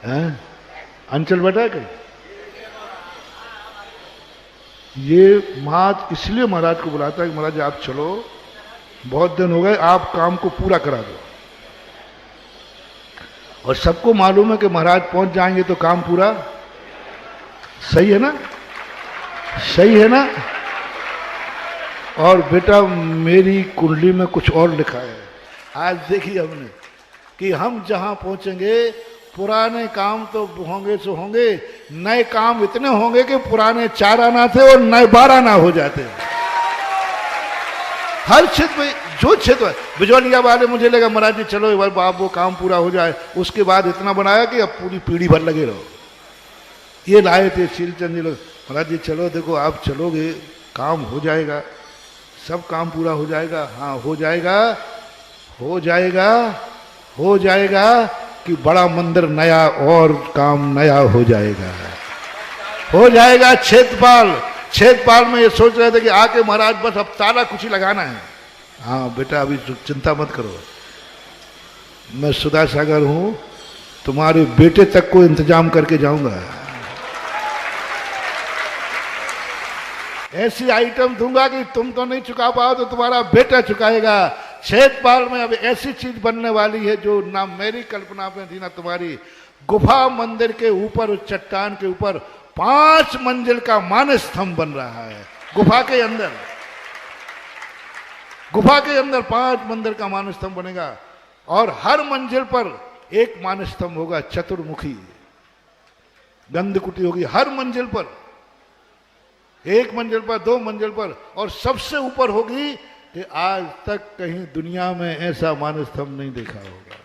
हैं? अंचल बैठा है कहीं? ये महाराज इसलिए महाराज को बुलाता है कि महाराज आप चलो, बहुत दिन हो गए, आप काम को पूरा करा दो। और सबको मालूम है कि महाराज पहुंच जाएंगे तो काम पूरा। सही है ना? सही है ना? और बेटा मेरी कुंडली में कुछ और लिखा है। आज देखिए हमने कि हम जहां पहुंचेंगे, पुराने काम तो होंगे सो होंगे, नए काम इतने होंगे कि पुराने 4 आना थे और नए 12 आना हो जाते हैं। हर क्षेत्र में, जो क्षेत्र बिजौलिया वाले मुझे लगा महाराज जी चलो एक बार बाप वो काम पूरा हो जाए। उसके बाद इतना बनाया कि अब पूरी पीढ़ी भर लगे रहो। ये लाए थे शीलचंद जी लोग, महाराज जी चलो, देखो आप चलोगे काम हो जाएगा, सब काम पूरा हो जाएगा। हाँ हो जाएगा, हो जाएगा, हो जाएगा कि बड़ा मंदिर नया और काम नया हो जाएगा, हो जाएगा। क्षेत्रपाल में ये सोच रहे थे कि आके महाराज बस अब ताला कुछ ही लगाना है। हाँ बेटा अभी चिंता मत करो, मैं सुधा सागर हूं, तुम्हारे बेटे तक को इंतजाम करके जाऊंगा। ऐसी आइटम दूंगा कि तुम तो नहीं चुका पाओ तो तुम्हारा बेटा चुकाएगा। क्षेत्रपाल में अब ऐसी चीज बनने वाली है जो ना मेरी कल्पना में थी ना तुम्हारी। गुफा मंदिर के ऊपर, उस चट्टान के ऊपर 5 मंजिल का मानस स्तंभ बन रहा है गुफा के अंदर। गुफा के अंदर 5 मंदिर का मान स्तंभ बनेगा और हर मंजिल पर एक मान स्तंभ होगा चतुर्मुखी। गंध कुटी होगी हर मंजिल पर, एक मंजिल पर, 2 मंजिल पर, और सबसे ऊपर होगी कि आज तक कहीं दुनिया में ऐसा मान स्तंभ नहीं देखा होगा।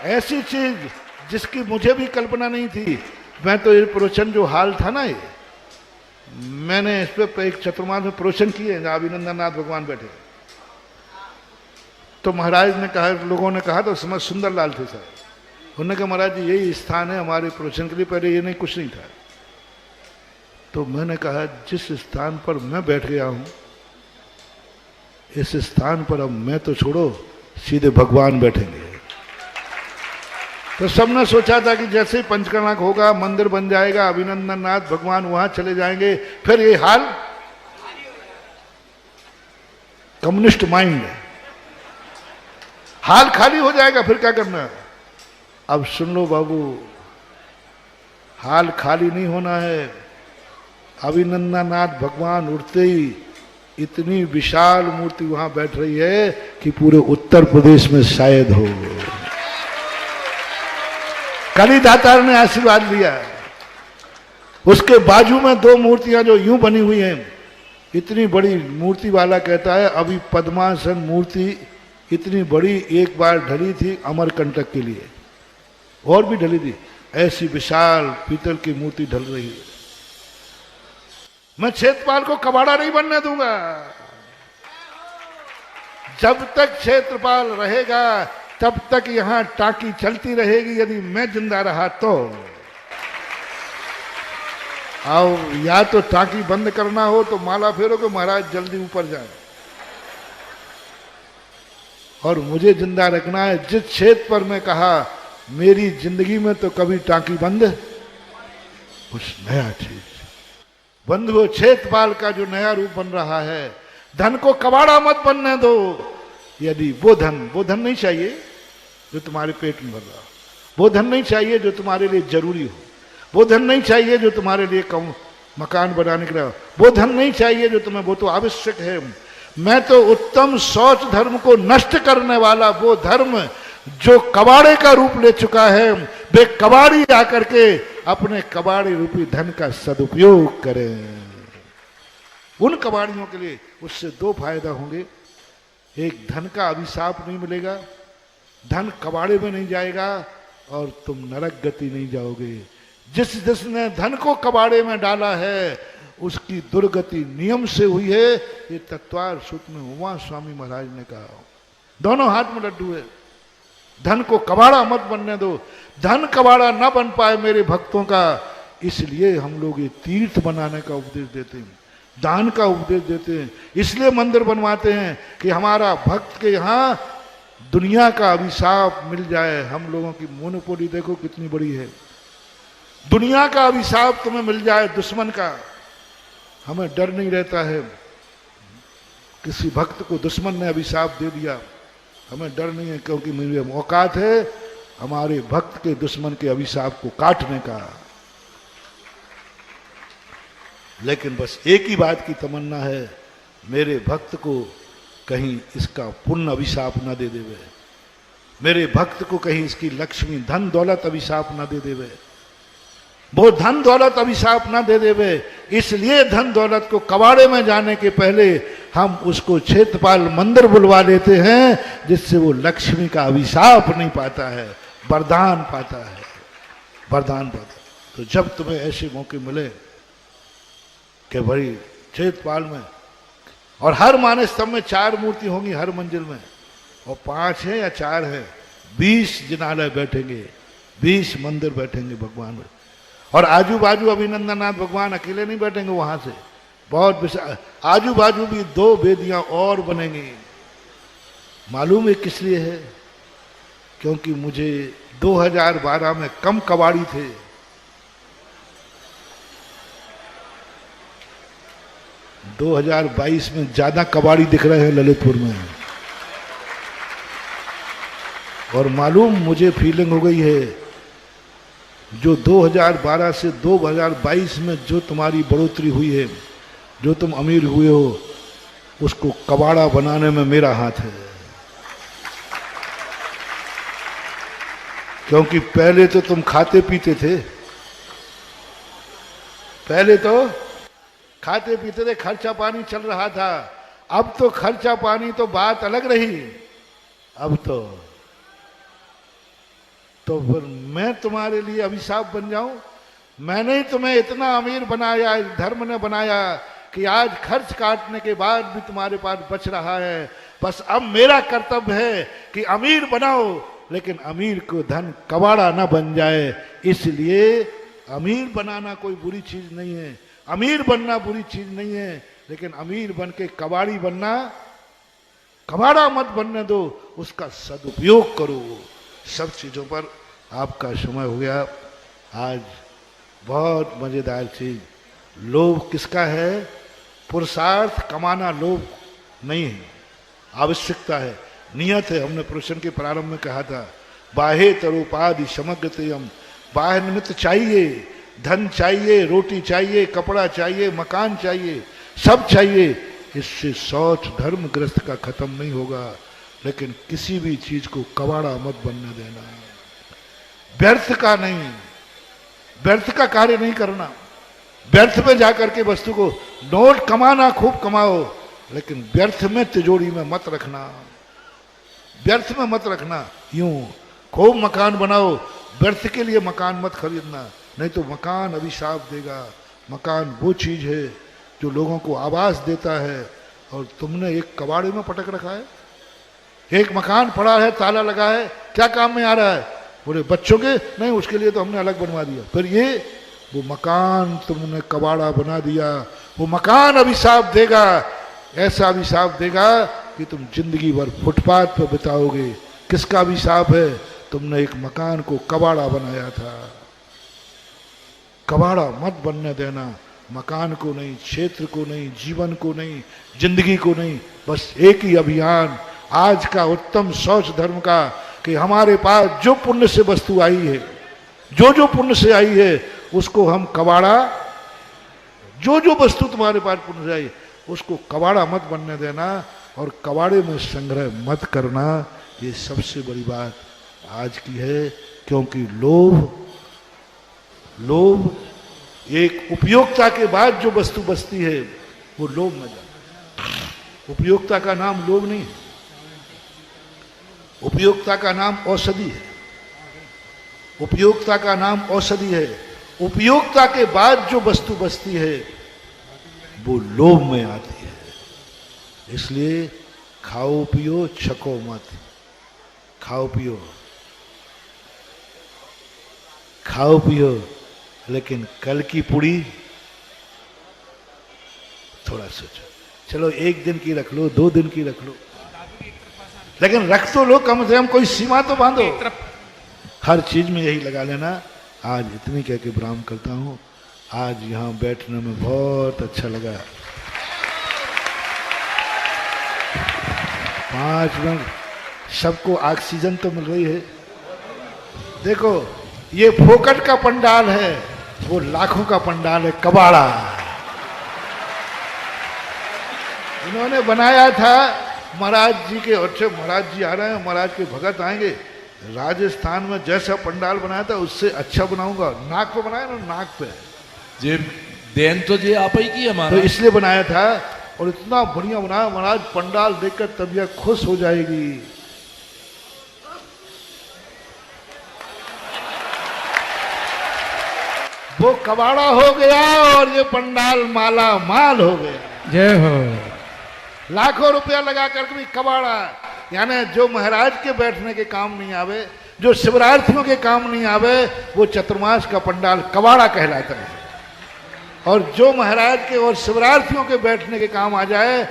ऐसी चीज जिसकी मुझे भी कल्पना नहीं थी। मैं तो ये प्रवचन जो हाल था ना, ये मैंने इस पे एक चतुर्मास में प्रवचन किए, अभिनंदननाथ भगवान बैठे, तो महाराज ने कहा, लोगों ने कहा, तो समझ सुंदरलाल थे साहब, उन्होंने कहा महाराज जी यही स्थान है हमारे प्रवचन के लिए, पहले ये नहीं कुछ नहीं था। तो मैंने कहा जिस स्थान पर मैं बैठ गया हूं, इस स्थान पर अब मैं तो छोड़ो, सीधे भगवान बैठेंगे। तो सबने सोचा था कि जैसे ही पंचकर्णक होगा, मंदिर बन जाएगा, अभिनंदननाथ भगवान वहां चले जाएंगे, फिर ये हाल कम्युनिस्ट माइंड है, हाल खाली हो जाएगा, फिर क्या करना है। अब सुन लो बाबू, हाल खाली नहीं होना है। अभिनंदननाथ भगवान उठते ही इतनी विशाल मूर्ति वहां बैठ रही है कि पूरे उत्तर प्रदेश में शायद हो। कली दातार ने आशीर्वाद लिया। उसके बाजू में 2 मूर्तियां जो यूं बनी हुई हैं, इतनी बड़ी मूर्ति वाला कहता है अभी पद्मासन मूर्ति इतनी बड़ी एक बार ढली थी अमरकंटक के लिए, और भी ढली थी, ऐसी विशाल पीतल की मूर्ति ढल रही है। मैं क्षेत्रपाल को कबाड़ा नहीं बनने दूंगा। जब तक क्षेत्रपाल रहेगा तब तक यहां टाकी चलती रहेगी। यदि मैं जिंदा रहा तो आओ, या तो टाकी बंद करना हो तो माला फेरो कि महाराज जल्दी ऊपर जाए, और मुझे जिंदा रखना है। जिस क्षेत्र पर मैं कहा मेरी जिंदगी में तो कभी टाकी बंद, कुछ नया चीज बंधुओं, क्षेत्रपाल का जो नया रूप बन रहा है, धन को कबाड़ा मत बनने दो। यदि वो धन नहीं चाहिए जो तुम्हारे पेट में भर रहा हो, वो धन नहीं चाहिए जो तुम्हारे लिए जरूरी हो, वो धन नहीं चाहिए जो तुम्हारे लिए मकान बनाने के लिए, वो धन नहीं चाहिए जो तुम्हें, वो तो आवश्यक है। मैं तो उत्तम शौच धर्म को नष्ट करने वाला वो धर्म जो कबाड़े का रूप ले चुका है, वे कबाड़ी आकर के अपने कबाड़ी रूपी धन का सदुपयोग करें। उन कबाड़ियों के लिए उससे 2 फायदा होंगे। एक, धन का अभिशाप नहीं मिलेगा, धन कबाड़े में नहीं जाएगा, और तुम नरक गति नहीं जाओगे। जिसने धन को कबाड़े में डाला है उसकी दुर्गति नियम से हुई है। ये तत्वार सूत्र में उमा स्वामी महाराज ने कहा। दोनों हाथ में लड्डू है। धन को कबाड़ा मत बनने दो। धन कबाड़ा ना बन पाए मेरे भक्तों का, इसलिए हम लोग ये तीर्थ बनाने का उपदेश देते हैं, दान का उपदेश देते हैं, इसलिए मंदिर बनवाते हैं कि हमारा भक्त के यहाँ दुनिया का अभिशाप मिल जाए। हम लोगों की मोनोपोली देखो कितनी बड़ी है। दुनिया का अभिशाप तुम्हें मिल जाए, दुश्मन का। हमें डर नहीं रहता है, किसी भक्त को दुश्मन ने अभिशाप दे दिया, हमें डर नहीं है, क्योंकि मेरे औकात है हमारे भक्त के दुश्मन के अभिशाप को काटने का। लेकिन बस एक ही बात की तमन्ना है, मेरे भक्त को कहीं इसका पुण्य अभिशाप न दे देवे, मेरे भक्त को कहीं इसकी लक्ष्मी धन दौलत अभिशाप न दे देवे, वो धन दौलत अभिशाप न दे देवे। इसलिए धन दौलत को कबाड़े में जाने के पहले हम उसको क्षेत्रपाल मंदिर बुलवा लेते हैं, जिससे वो लक्ष्मी का अभिशाप नहीं पाता है, वरदान पाता है, वरदान पाता है। तो जब तुम्हें ऐसे मौके मिले कि भाई क्षेत्रपाल में, और हर मान स्तंभ में 4 मूर्ति होंगी हर मंजिल में, और 5 है या 4 है, 20 जिनालय बैठेंगे, 20 मंदिर बैठेंगे भगवान में। और आजू बाजू अभिनंदननाथ भगवान अकेले नहीं बैठेंगे, वहां से बहुत विशाल आजू बाजू भी 2 वेदियां और बनेंगी। मालूम है किस लिए है? क्योंकि मुझे 2012 में कम कबाड़ी थे, 2022 में ज्यादा कबाड़ी दिख रहे हैं ललितपुर में। और मालूम मुझे फीलिंग हो गई है, जो 2012 से 2022 में जो तुम्हारी बढ़ोतरी हुई है, जो तुम अमीर हुए हो, उसको कबाड़ा बनाने में मेरा हाथ है। क्योंकि पहले तो तुम खाते पीते थे, पहले तो खाते पीते थे, खर्चा पानी चल रहा था। अब तो खर्चा पानी तो बात अलग रही। अब तो फिर मैं तुम्हारे लिए अभिशाप बन जाऊं? मैंने ही तुम्हें इतना अमीर बनाया, इस धर्म ने बनाया कि आज खर्च काटने के बाद भी तुम्हारे पास बच रहा है। बस अब मेरा कर्तव्य है कि अमीर बनाओ, लेकिन अमीर को धन कबाड़ा ना बन जाए। इसलिए अमीर बनाना कोई बुरी चीज नहीं है, अमीर बनना बुरी चीज नहीं है, लेकिन अमीर बन के कबाड़ी बनना, कबाड़ा मत बनने दो, उसका सदुपयोग करो। सब चीजों पर आपका समय हो गया। आज बहुत मजेदार चीज, लोभ किसका है? पुरुषार्थ कमाना लोभ नहीं है, आवश्यकता है, नियत है। हमने प्रश्न के प्रारंभ में कहा था, बाहे तरोपाधि समग्रतयम, बाह्य निमित्त चाहिए, धन चाहिए, रोटी चाहिए, कपड़ा चाहिए, मकान चाहिए, सब चाहिए। इससे शौच धर्मग्रस्त का खत्म नहीं होगा, लेकिन किसी भी चीज को कबाड़ा मत बनने देना, व्यर्थ का नहीं, व्यर्थ का कार्य नहीं करना। व्यर्थ में जाकर के वस्तु को, नोट कमाना खूब कमाओ, लेकिन व्यर्थ में तिजोरी में मत रखना, व्यर्थ में मत रखना। यूं खूब मकान बनाओ, व्यर्थ के लिए मकान मत खरीदना, नहीं तो मकान अभिशाप देगा। मकान वो चीज है जो लोगों को आवास देता है, और तुमने एक कबाड़े में पटक रखा है। एक मकान पड़ा है, ताला लगा है, क्या काम में आ रहा है? बोले बच्चों के नहीं, उसके लिए तो हमने अलग बनवा दिया। फिर ये वो मकान तुमने कबाड़ा बना दिया, वो मकान अभिशाप देगा, ऐसा अभिशाप देगा कि तुम जिंदगी भर फुटपाथ पर बिताओगे। किसका अभिशाप है? तुमने एक मकान को कबाड़ा बनाया था। कबाड़ा मत बनने देना, मकान को नहीं, क्षेत्र को नहीं, जीवन को नहीं, जिंदगी को नहीं। बस एक ही अभियान आज का उत्तम शौच धर्म का, कि हमारे पास जो पुण्य से वस्तु आई है, जो पुण्य से आई है, उसको हम कबाड़ा, जो वस्तु तुम्हारे पास पुण्य से आई उसको कबाड़ा मत बनने देना, और कबाड़े में संग्रह मत करना। ये सबसे बड़ी बात आज की है। क्योंकि लोभ एक उपयोगिता के बाद जो वस्तु बचती है वो लोभ में जाता। उपयोगिता का नाम लोभ नहीं है, उपयोगिता का नाम औषधि है, उपयोगिता का नाम औषधि है। उपयोगिता के बाद जो वस्तु बचती है वो लोभ में आती है। इसलिए खाओ पियो, छको मत। खाओ पियो, खाओ पियो, लेकिन कल की पुड़ी थोड़ा सोचो। चलो एक दिन की रख लो, 2 दिन की रख लो, लेकिन रख तो लो, कम से कम कोई सीमा तो बांधो। हर चीज में यही लगा लेना। आज इतनी कह के विराम करता हूं। आज यहां बैठने में बहुत अच्छा लगा। 5 मिनट सबको ऑक्सीजन तो मिल रही है। देखो ये फोकट का पंडाल है, वो लाखों का पंडाल है, कबाड़ा। इन्होंने बनाया था महाराज जी के, अच्छे महाराज जी आ रहे हैं, महाराज के भगत आएंगे। राजस्थान में जैसा पंडाल बनाया था उससे अच्छा बनाऊंगा। नाक पे बनाया ना, नाक पे जे देन तो जे आप ही की हमारा, तो इसलिए बनाया था। और इतना बढ़िया बनाया महाराज, पंडाल देखकर तबीयत खुश हो जाएगी। वो कबाड़ा हो गया और ये पंडाल माला माल हो गया। जय हो। लाखों रुपया लगा करके भी कबाड़ा, यानी जो महाराज के बैठने के काम नहीं आवे, जो शिवरार्थियों के काम नहीं आवे, वो चतुर्मास का पंडाल कबाड़ा कहलाता है। और जो महाराज के और शिवरार्थियों के बैठने के काम आ जाए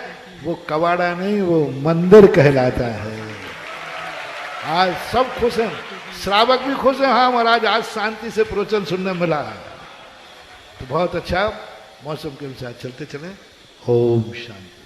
वो कबाड़ा नहीं, वो मंदिर कहलाता है। आज सब खुश हैं, श्रावक भी खुश हैं। हाँ महाराज आज शांति से प्रवचन सुनने मिला, तो बहुत अच्छा। मौसम के अनुसार चलते चले। ओम शांति।